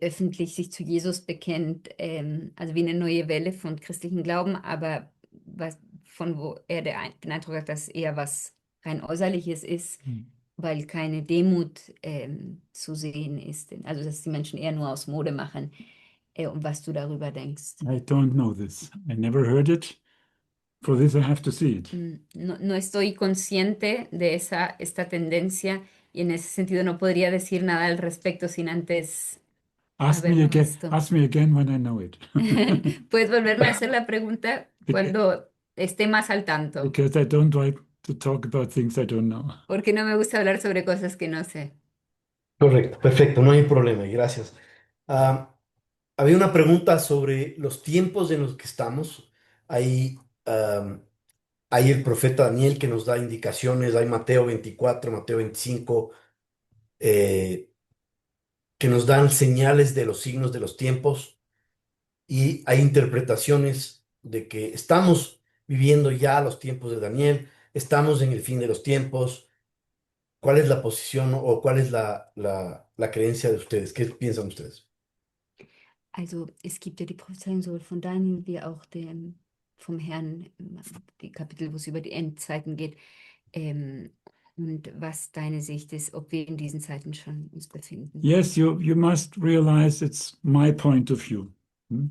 öffentlich sich zu Jesus bekennt, also wie eine neue Welle von christlichem Glauben, aber von wo er den Eindruck hat, dass eher was rein Äußerliches ist, weil keine Demut zu sehen ist. Also dass die Menschen eher nur aus Mode machen. Und was du darüber denkst. I don't know this. I never heard it. For this I have to see it. No estoy consciente de esta tendencia y en ese sentido no podría decir nada al respecto sin antes Ask me haberlo again. visto. Ask me again when I know it. Puedes volverme a hacer la pregunta cuando esté más al tanto, Because I don't like to talk about things I don't know. porque no me gusta hablar sobre cosas que no sé. Correcto, perfecto, no hay problema y gracias. Había una pregunta sobre los tiempos en los que estamos. Hay el profeta Daniel que nos da indicaciones, hay Mateo 24, Mateo 25, que nos dan señales de los signos de los tiempos y hay interpretaciones de que estamos viviendo ya los tiempos de Daniel, estamos en el fin de los tiempos. ¿Cuál es la posición o cuál es la creencia de ustedes? ¿Qué piensan ustedes? Also es gibt ja die Prophezeiung sowohl von Daniel wie auch vom Herrn, die Kapitel, wo es über die Endzeiten geht. Ähm, und was deine Sicht ist, ob wir in diesen Zeiten schon uns befinden. Yes, you must realize it's my point of view. Hmm?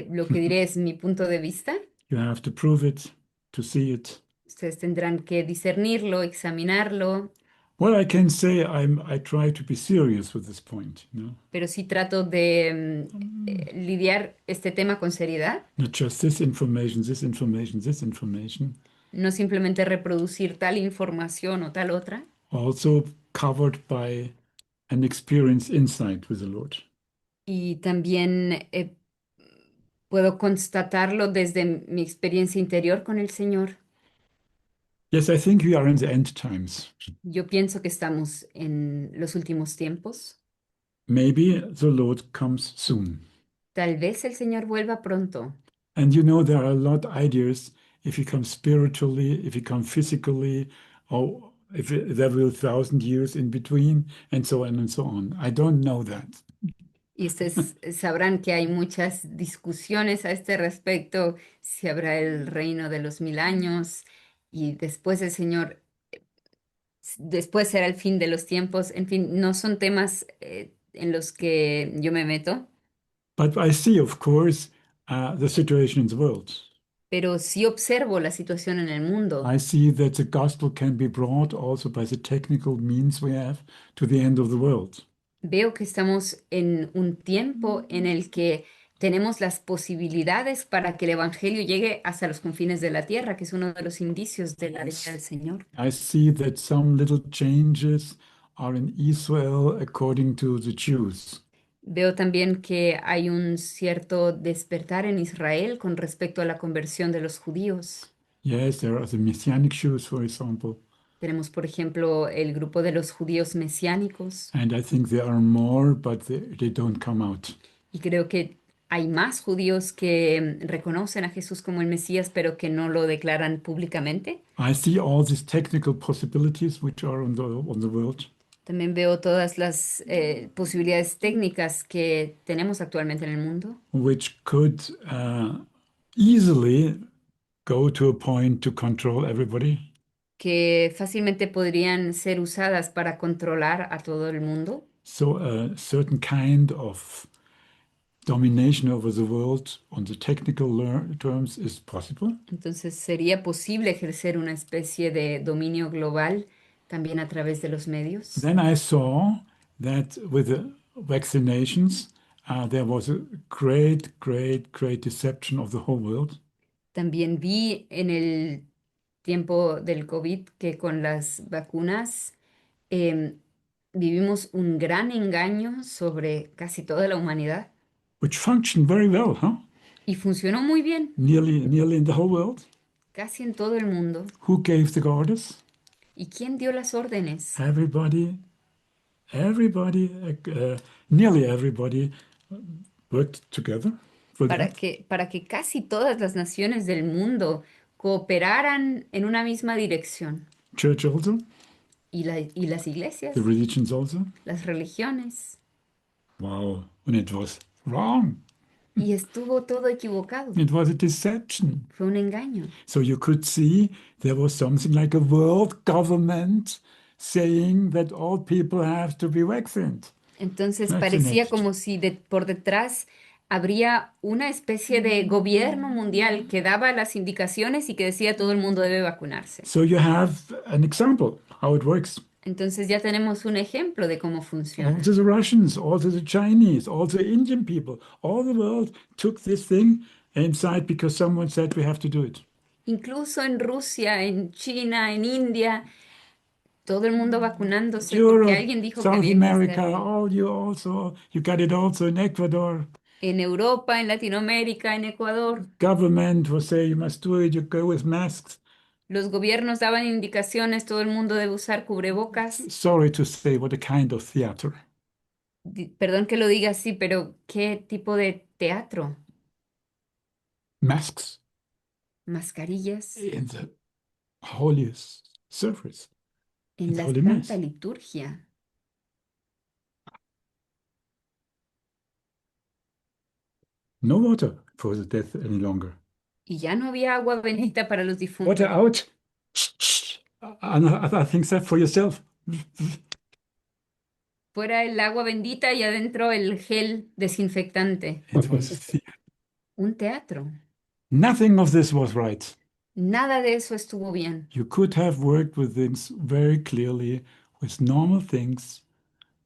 Lo que diré es mi punto de vista. You have to prove it, to see it. Ustedes tendrán que discernirlo, examinarlo, Well, I can say I try to be serious with this point, you know. pero sí trato de lidiar este tema con seriedad, Not just this information, this information, this information, no simplemente reproducir tal información o tal otra, also covered by an experience insight with the Lord. y también puedo constatarlo desde mi experiencia interior con el Señor. Yes, I think we are in the end times. Yo pienso que estamos en los últimos tiempos. Maybe the Lord comes soon. Tal vez el Señor vuelva pronto. And you know, there are a lot of ideas if he comes spiritually, if he comes physically, or if there will 1,000 years in between, and so on and so on. I don't know that. Y ustedes sabrán que hay muchas discusiones a este respecto, si habrá el reino de los 1000 años y después el Señor, después será el fin de los tiempos. En fin, no son temas en los que yo me meto, But I see, of course, the situation in the world. pero sí observo la situación en el mundo. I see that the gospel can be brought also by the technical means we have to the end of the world. Veo que estamos en un tiempo en el que tenemos las posibilidades para que el Evangelio llegue hasta los confines de la tierra, que es uno de los indicios de la venida del Señor. I see that some little changes are in Israel according to the Jews. Veo también que hay un cierto despertar en Israel con respecto a la conversión de los judíos. Yes, there are the Messianic Jews, for example, Tenemos, por ejemplo, el grupo de los judíos mesiánicos and I think there are more, but they don't come out. y creo que hay más judíos que reconocen a Jesús como el Mesías, pero que no lo declaran públicamente. I see all these technical possibilities which are on the world, También veo todas las posibilidades técnicas que tenemos actualmente en el mundo, which could easily go to a point to control everybody. que fácilmente podrían ser usadas para controlar a todo el mundo. So a certain kind of domination over the world on the technical terms is possible. Entonces sería posible ejercer una especie de dominio global también a través de los medios. Then I saw that with the vaccinations, there was a great, great, great deception of the whole world. También vi en el tiempo del COVID que con las vacunas vivimos un gran engaño sobre casi toda la humanidad Which functioned very well, huh? y funcionó muy bien, Nearly in the whole world. casi en todo el mundo. Who gave the orders? ¿Y quién dio las órdenes? Everybody, nearly everybody worked together for that. Para que casi todas las naciones del mundo cooperaran en una misma dirección. Church also, Y las iglesias, the religions also. las religiones. Wow, and it was wrong. Y estuvo todo equivocado. It was a deception. Fue un engaño. So you could see there was something like a world government saying that all people have to be vaccinated. Entonces Vaccinated. parecía como si por detrás habría una especie de gobierno mundial que daba las indicaciones y que decía todo el mundo debe vacunarse. So you have an example how it works. Entonces ya tenemos un ejemplo de cómo funciona. Also the Russians, also the Chinese, also the Indian people, all the world took this thing inside because someone said we have to do it. Incluso en Rusia, en China, en India, todo el mundo vacunándose porque Europe, alguien dijo que South había que America, hacerlo. all you also, you got it also in Ecuador. En Europa, en Latinoamérica, en Ecuador, Government will say you must do it, you go with masks. los gobiernos daban indicaciones, todo el mundo debe usar cubrebocas. Sorry to say, what a kind of theater. Perdón que lo diga así, pero ¿qué tipo de teatro? Masks Mascarillas in the holiest service, in en the la Holy Santa Mass. Liturgia. No water for the death any longer. Y ya no había agua bendita para los Water difuntos. out. Other things that for yourself. Fuera el agua bendita y adentro el gel desinfectante. It was Un teatro. nothing of this was right. Nada de eso estuvo bien. You could have worked with things very clearly, with normal things,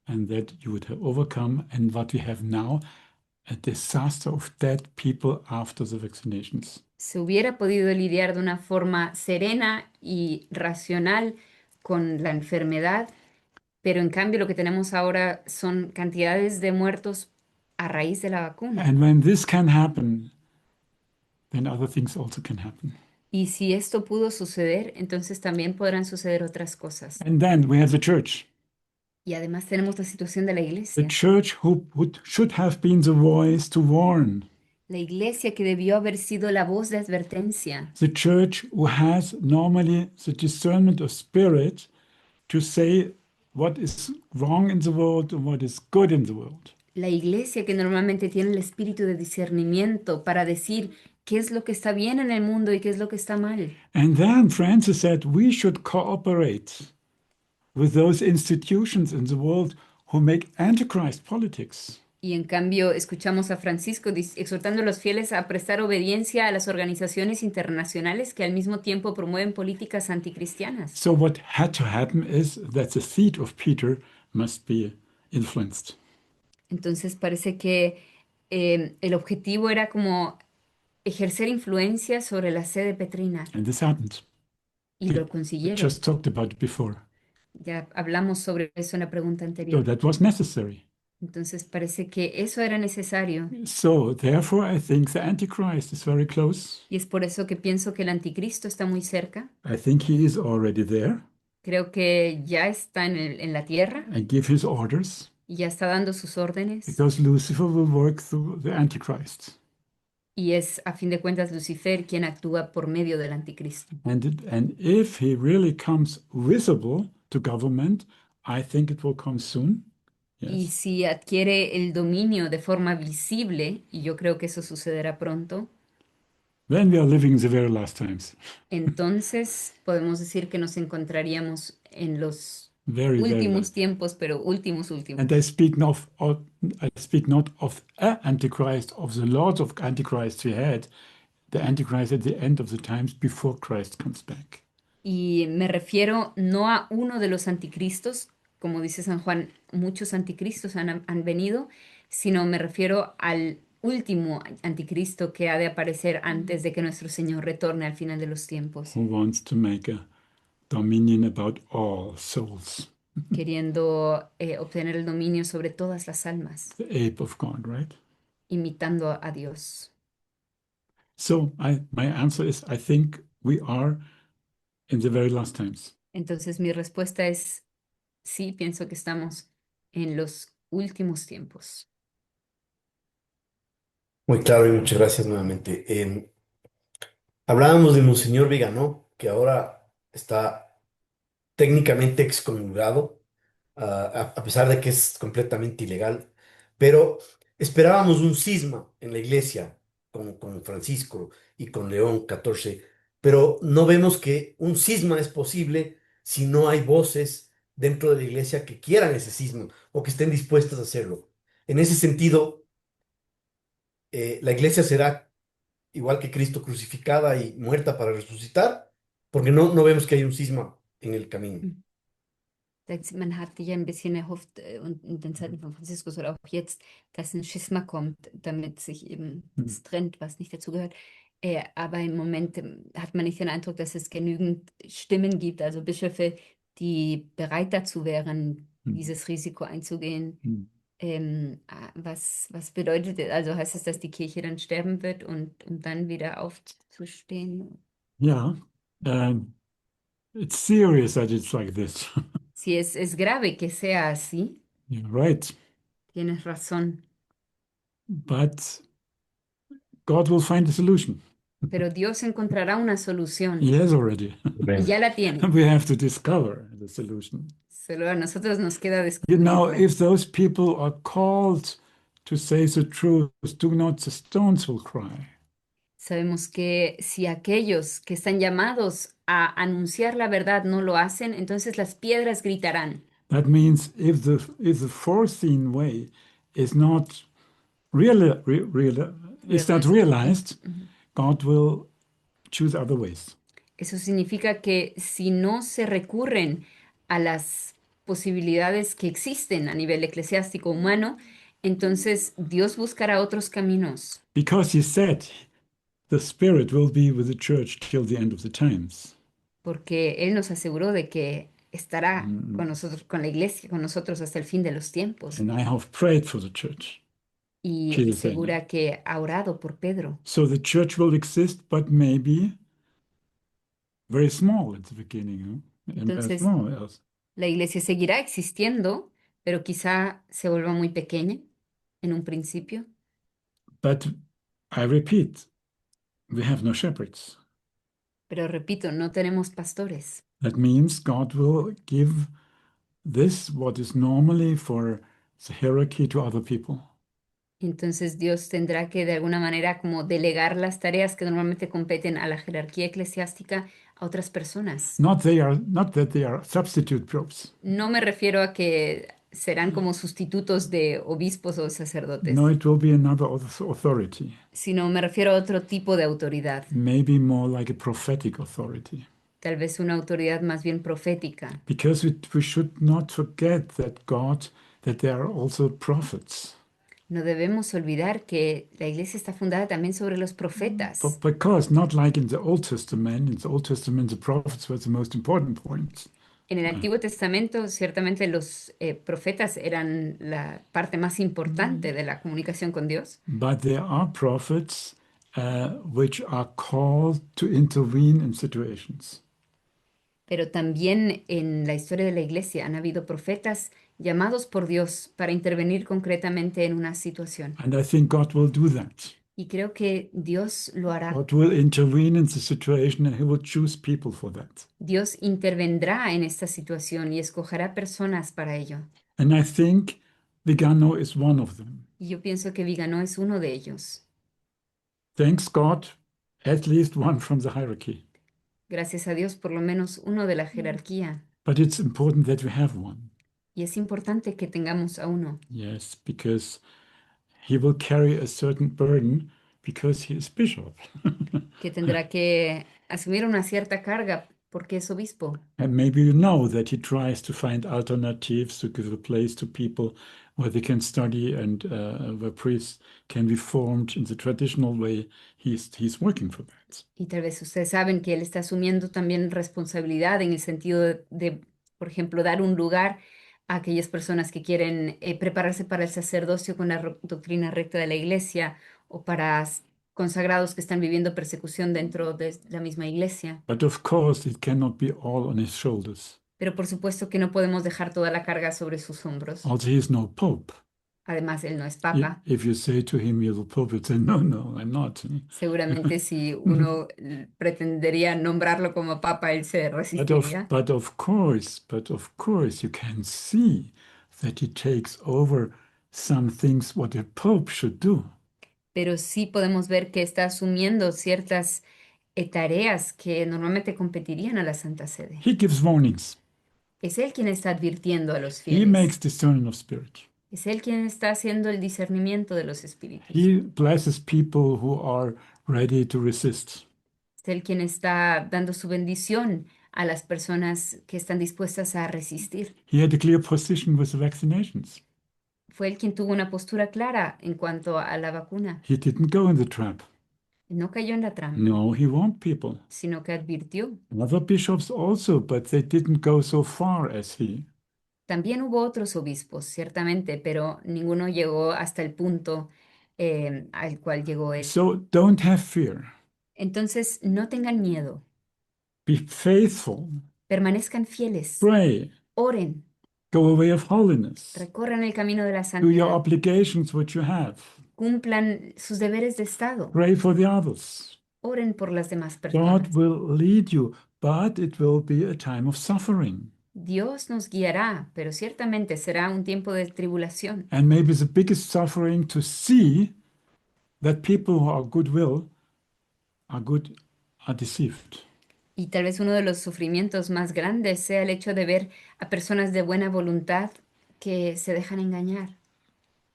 and that you would have overcome. And what we have now, a disaster of dead people after the vaccinations. Se hubiera podido lidiar de una forma serena y racional con la enfermedad, pero en cambio lo que tenemos ahora son cantidades de muertos a raíz de la vacuna. And when this can happen, then other things also can happen. Y si esto pudo suceder, entonces también podrán suceder otras cosas. And then we have the church. Y además tenemos la situación de la The iglesia. church who should have been the voice to warn. La iglesia que debió haber sido la voz de advertencia. The church who has normally the discernment of spirit to say what is wrong in the world and what is good in the world. La iglesia que normalmente tiene el espíritu de discernimiento para decir qué es lo que está bien en el mundo y qué es lo que está mal. And then Francis said we should cooperate with those institutions in the world who make antichrist politics. Y en cambio escuchamos a Francisco exhortando a los fieles a prestar obediencia a las organizaciones internacionales que al mismo tiempo promueven políticas anticristianas. So what had to happen is that the seat of Peter must be influenced. Entonces parece que el objetivo era como ejercer influencia sobre la sede petrina And this happened. y lo We consiguieron. just talked about it before. Ya hablamos sobre eso en la pregunta So anterior. that was necessary. Entonces parece que eso era necesario So therefore, I think the Antichrist is very close. y es por eso que pienso que el anticristo está muy cerca. I think he is already there Creo que ya está en la tierra and give his orders y ya está dando sus órdenes because Lucifer will work through the Antichrist. y es a fin de cuentas Lucifer quien actúa por medio del anticristo. And if he really comes visible to government, I think it will come soon. Y Yes. si adquiere el dominio de forma visible, y yo creo que eso sucederá pronto, Then we are living the very last times. entonces podemos decir que nos encontraríamos en los Very, very últimos last. tiempos, pero últimos. And I speak not of a Antichrist, of the Lord of Antichrist we had, the Antichrist at the end of the times before Christ comes back. Y me refiero no a uno de los anticristos, como dice San Juan, muchos anticristos han venido, sino me refiero al último anticristo que ha de aparecer antes de que nuestro Señor retorne al final de los tiempos, Who wants to make a dominion about all souls, queriendo obtener el dominio sobre todas las almas, the ape of God, right? imitando a Dios. So my answer is I think we are in the very last times. Entonces mi respuesta es sí, pienso que estamos en los últimos tiempos. Muy claro y muchas gracias nuevamente. Hablábamos de Monseñor Viganó, que ahora está técnicamente excomulgado, a pesar de que es completamente ilegal, pero esperábamos un cisma en la iglesia con Francisco y con León XIV, pero no vemos que un cisma es posible si no hay voces dentro de la iglesia que quieran ese cisma o que estén dispuestas a hacerlo. En ese sentido, la iglesia será igual que Cristo crucificada y muerta para resucitar, porque no vemos que hay un cisma en el camino. Man hatte ja ein bisschen erhofft, und in den Zeiten von Franziskus oder auch jetzt, dass ein Schisma kommt, damit sich eben das trennt, was nicht dazu gehört. Aber im Moment hat man nicht den Eindruck, dass es genügend Stimmen gibt, also Bischöfe, die bereit dazu wären, dieses Risiko einzugehen. Was bedeutet das? Also heißt es, dass die Kirche dann sterben wird und um dann wieder aufzustehen? Yeah, it's serious that it's like this. Sí, es grave que sea así. You're right. Tienes razón. But God will find a solution. Pero Dios encontrará una He solución has already. y ya la tiene. We have to discover the solution. Solo a nosotros nos queda You know, descubrirla. if those people are called to say the truth, do not the stones will cry. Sabemos que si aquellos que están llamados a anunciar la verdad no lo hacen, entonces las piedras gritarán. That means if the foreseen way is not is not realized, Ujú. God will choose other ways. Eso significa que si no se recurren a las posibilidades que existen a nivel eclesiástico humano, entonces Dios buscará otros caminos, Because he said the Spirit will be with the church till the end of the times. porque Él nos aseguró de que estará Mm. con nosotros, con la iglesia, con nosotros hasta el fin de los tiempos. And I have prayed for the church. Y She's estoy segura que ha orado por Pedro. So the church will exist, but maybe very small at the beginning. And very Entonces, small, yes. la iglesia seguirá existiendo, pero quizá se vuelva muy pequeña en un principio. But I repeat, we have no shepherds. Pero repito, no tenemos pastores. That means God will give this, what is normally for the hierarchy, to other people. Entonces Dios tendrá que de alguna manera como delegar las tareas que normalmente competen a la jerarquía eclesiástica a otras personas. Not that they are substitute popes. No me refiero a que serán como sustitutos de obispos o sacerdotes, No, it will be another authority, sino me refiero a otro tipo de autoridad, maybe more like a prophetic authority. tal vez una autoridad más bien profética, Because we should not forget that there are also prophets. No debemos olvidar que la iglesia está fundada también sobre los profetas. Because not like in the Old Testament, the prophets were the most important points. En el Antiguo Testamento, ciertamente los profetas eran la parte más importante de la comunicación con Dios, But there are prophets which are called to intervene in situations. pero también en la historia de la iglesia han habido profetas llamados por Dios para intervenir concretamente en una situación. And I think God will do that. Y creo que Dios lo hará. God will intervene in the situation and he will choose people for that. Dios intervendrá en esta situación y escogerá personas para ello. And I think Vigano is one of them. Y yo pienso que Vigano es uno de ellos. Thanks God, at least one from the hierarchy. Gracias a Dios, por lo menos uno de la jerarquía. But it's important that we have one. Y es importante que tengamos a uno, Yes, because he will carry a certain burden because he is bishop. que tendrá que asumir una cierta carga porque es obispo. And maybe you know that he tries to find alternatives to give a place to people where they can study and where priests can be formed in the traditional way. He's working for that. Y tal vez ustedes saben que él está asumiendo también responsabilidad en el sentido de, por ejemplo, dar un lugar a aquellas personas que quieren prepararse para el sacerdocio con la doctrina recta de la iglesia o para consagrados que están viviendo persecución dentro de la misma iglesia. But of course, it cannot be all on his shoulders. Pero por supuesto que no podemos dejar toda la carga sobre sus hombros. Also, he is no pope. Además, él no es papa. If you say to him, you're the pope, he'll say, no, no, I'm not. Seguramente si uno pretendería nombrarlo como papa, él se resistiría. But of course, you can see that he takes over some things what a pope should do. Pero sí podemos ver que está asumiendo ciertas tareas que normalmente competirían a la Santa Sede. He gives warnings. Es él quien está advirtiendo a los He fieles. makes discerning of spirit. Es él quien está haciendo el discernimiento de los espíritus. He blesses people who are ready to resist. Es él quien está dando su bendición a las personas que están dispuestas a resistir. He had a clear position with the vaccinations. Fue él quien tuvo una postura clara en cuanto a la vacuna. He didn't go in the trap. No cayó en la trampa, No, he warned people. sino que advirtió. Other bishops also, but they didn't go so far as he. También hubo otros obispos, ciertamente, pero ninguno llegó hasta el punto al cual llegó él. So don't have fear. Entonces, no tengan miedo, Be faithful. permanezcan fieles, Pray. oren. Go a way of holiness. recorran el camino de la Do your santidad, obligations which you have. cumplan sus deberes de Estado, Pray for the others. oren por las demás God personas. will lead you, but it will be a time of suffering. Dios nos guiará, pero ciertamente será un tiempo de tribulación. And maybe the biggest suffering to see that people who are goodwill are deceived. Y tal vez uno de los sufrimientos más grandes sea el hecho de ver a personas de buena voluntad que se dejan engañar.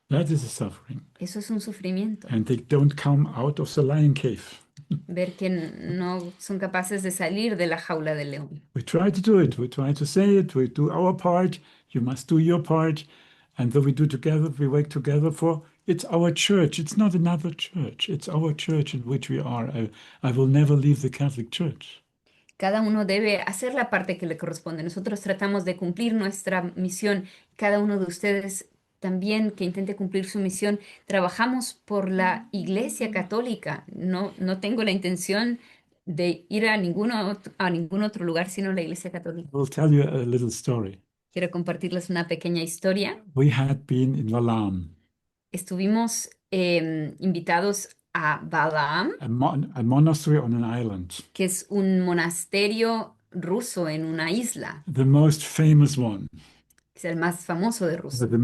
That is a suffering. Eso es un sufrimiento. And they don't come out of the lion cave. Ver que no son capaces de salir de la jaula del león. We try to do it. We try to say it. We do our part. You must do your part. And though we do together, we work together for it's our church. It's not another church. It's our church in which we are. I will never leave the Catholic Church. Cada uno debe hacer la parte que le corresponde. Nosotros tratamos de cumplir nuestra misión. Cada uno de ustedes también que intente cumplir su misión. Trabajamos por la Iglesia Católica. No tengo la intención de ir a ningún otro lugar sino la Iglesia Católica. I will tell you a little story. Quiero compartirles una pequeña historia. We had been in Valam, Estuvimos invitados a Balaam, a monastery on an island, que es un monasterio ruso en una isla, the most famous one, que es el más famoso de Rusia, the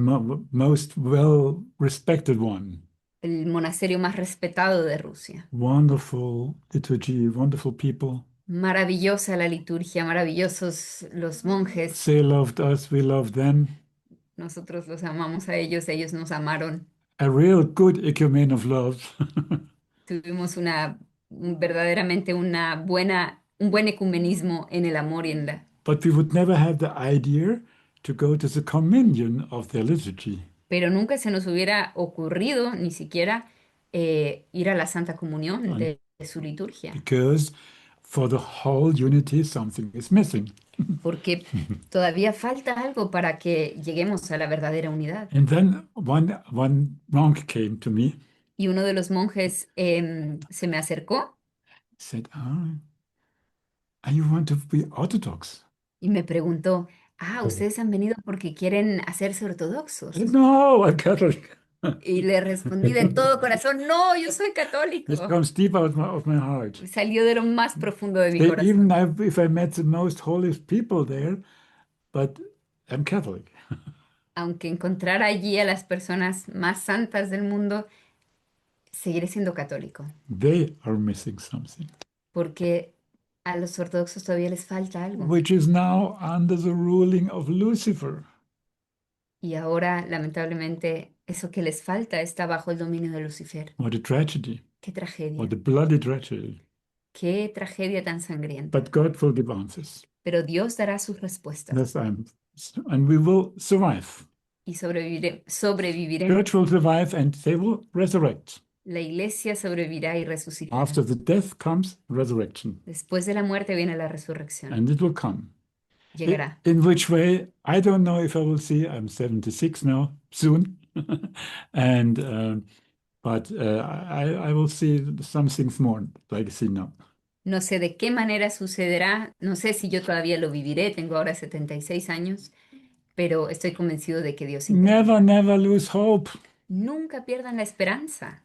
most well-respected one. el monasterio más respetado de Rusia. Wonderful liturgy, wonderful people. Maravillosa la liturgia, maravillosos los monjes. They loved us, we loved them. Nosotros los amamos a ellos nos amaron. A real good ecumene of love. Tuvimos verdaderamente un buen ecumenismo en el amor y en la... But we would never have the idea to go to the communion of their liturgy. Pero nunca se nos hubiera ocurrido ni siquiera ir a la Santa Comunión de su liturgia, Because for the whole unity, something is missing. porque todavía falta algo para que lleguemos a la verdadera unidad. And then one monk came to me, Y uno de los monjes se me acercó said, you want to be Orthodox? y me preguntó, ustedes han venido porque quieren hacerse ortodoxos. I said, no, I'm Catholic. Y le respondí de todo corazón, no, yo soy This católico. comes deep out of my heart. Salió de lo más profundo de mi They, corazón. even if I met the most holy people there, but I'm Catholic. Aunque encontrara allí a las personas más santas del mundo, seguiré siendo católico, They are missing something, porque a los ortodoxos todavía les falta algo. which is now under the ruling of Lucifer. Y ahora, lamentablemente, eso que les falta está bajo el dominio de Lucifer. What a tragedy. Qué tragedia, What a bloody tragedy. qué tragedia tan sangrienta. But God will give answers. Pero Dios dará sus respuestas Yes, and we will survive. y sobreviviremos. Church will survive and they will resurrect. La iglesia sobrevivirá y resucitará. After the death comes resurrection, Después de la muerte viene la resurrección. and it will come. Llegará. In which way, I don't know if I will see. I'm 76 now, soon. And but I will see some things more like I see now. No sé de qué manera sucederá, no sé si yo todavía lo viviré, tengo ahora 76 años, pero estoy convencido de que Dios interviene. Never lose hope. Nunca pierdan la esperanza.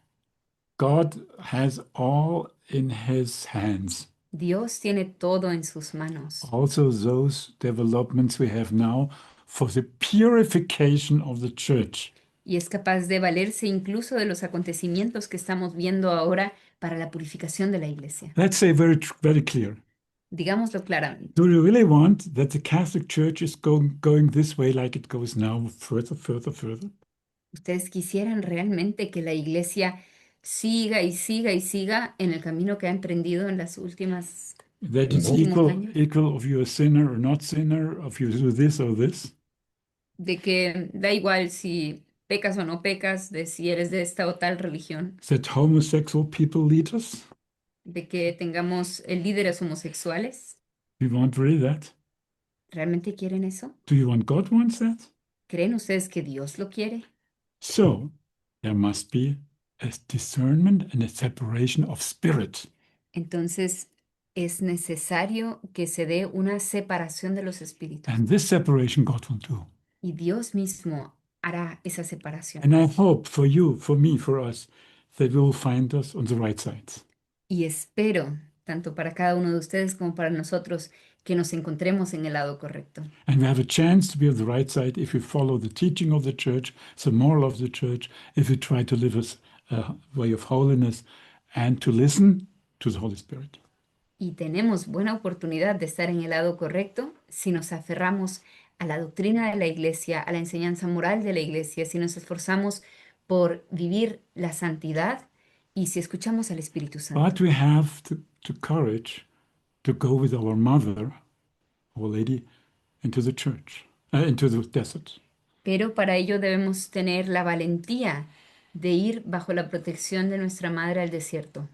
God has all in his hands. Dios tiene todo en sus manos. Also those developments we have now for the purification of the church. Y es capaz de valerse incluso de los acontecimientos que estamos viendo ahora para la purificación de la iglesia. Let's say very clear. Digámoslo claramente. Do you really want that the Catholic Church is going this way like it goes now, further? ¿Ustedes quisieran realmente que la iglesia siga y siga y siga en el camino que ha emprendido en las últimas That it's últimos años? equal if you're a sinner or not sinner, if you do this or this? De que da igual si pecas o no pecas, de si eres de esta o tal religión, That homosexual people lead us? de que tengamos líderes homosexuales. We want really that? ¿Realmente quieren eso? Do you want God wants that? ¿Creen ustedes que Dios lo quiere? So there must be a discernment and a separation of spirit. Entonces es necesario que se dé una separación de los espíritus. And this separation God will do. y Dios mismo hará esa separación. And I hope for you, for me, for us, that we will find us on the right side. Y espero, tanto para cada uno de ustedes como para nosotros, que nos encontremos en el lado correcto. And we have a chance to be on the right side if we follow the teaching of the church, the moral of the church, if we try to live a way of holiness and to listen to the Holy Spirit. Y tenemos buena oportunidad de estar en el lado correcto si nos aferramos a la doctrina de la iglesia, a la enseñanza moral de la iglesia, si nos esforzamos por vivir la santidad y si escuchamos al Espíritu Santo. But we have to courage to go with our mother, Our Lady, into the church, into the desert. Pero para ello debemos tener la valentía de ir bajo la protección de nuestra madre al desierto.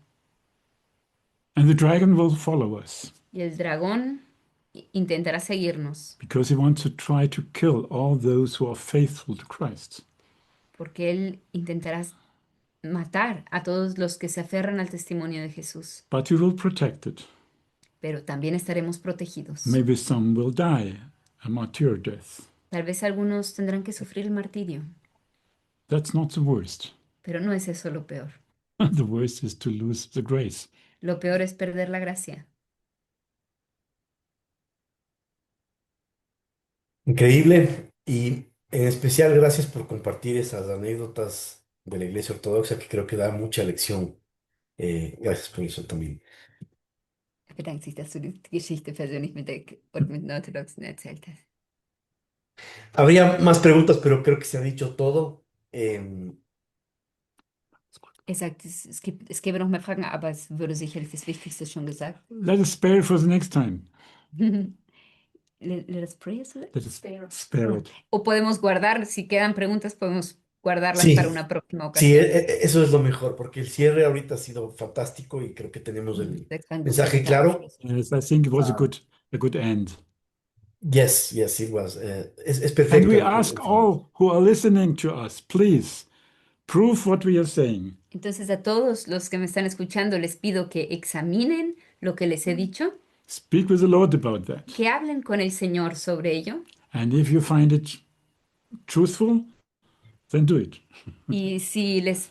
And the dragon will follow us Y el dragón intentará seguirnos, because he wants to try to kill all those who are faithful to Christ. porque él intentará matar a todos los que se aferran al testimonio de Jesús. But we will protect it. Pero también estaremos protegidos. Maybe some will die a martyr death. Tal vez algunos tendrán que sufrir el martirio, That's not the worst. pero no es eso lo peor. The worst is to lose the grace. Lo peor es perder la gracia. Increíble y en especial gracias por compartir esas anécdotas de la Iglesia Ortodoxa que creo que da mucha lección. Gracias por eso también. Er bedankt sich, dass du die Geschichte persönlich mit den Orthodoxen erzählt hast. Habría más preguntas, pero creo que se ha dicho todo. Er sagt, es gäbe noch mehr Fragen, aber es würde sicherlich das Wichtigste schon gesagt. Let us spare it for the next time. Let us pray, is it? Let us spare it. O podemos guardar, si quedan preguntas, podemos guardarlas Sí. para una próxima Sí, ocasión. eso es lo mejor, porque el cierre ahorita ha sido fantástico y creo que tenemos el Das war ein mensaje guter claro. Abschluss. Yes, I think it was a good end. Yes, yes, it was. Es And perfecto. we ask all who are listening to us, please prove what we are saying. Entonces a todos los que me están escuchando les pido que examinen lo que les he dicho, Speak with the Lord about that. que hablen con el Señor sobre ello And if you find it truthful, then do it. y si les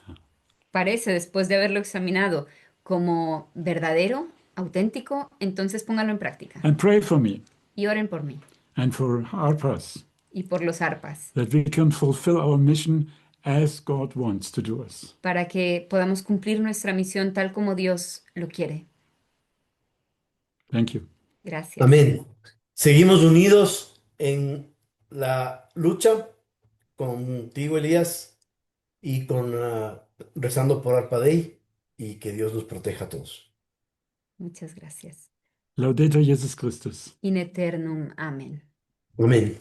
parece después de haberlo examinado como verdadero, auténtico, entonces pónganlo en práctica And pray for me y oren por mí and for ARPAS, y por los arpas that we can fulfill our mission as God wants to do us. para que podamos cumplir nuestra misión tal como Dios lo quiere. Thank you. Gracias. Amén. Seguimos unidos en la lucha contigo, Elías, y rezando por Arpa Dei y que Dios nos proteja a todos. Muchas gracias. Laudetur Jesus Christus. In eternum. Amén. Amén.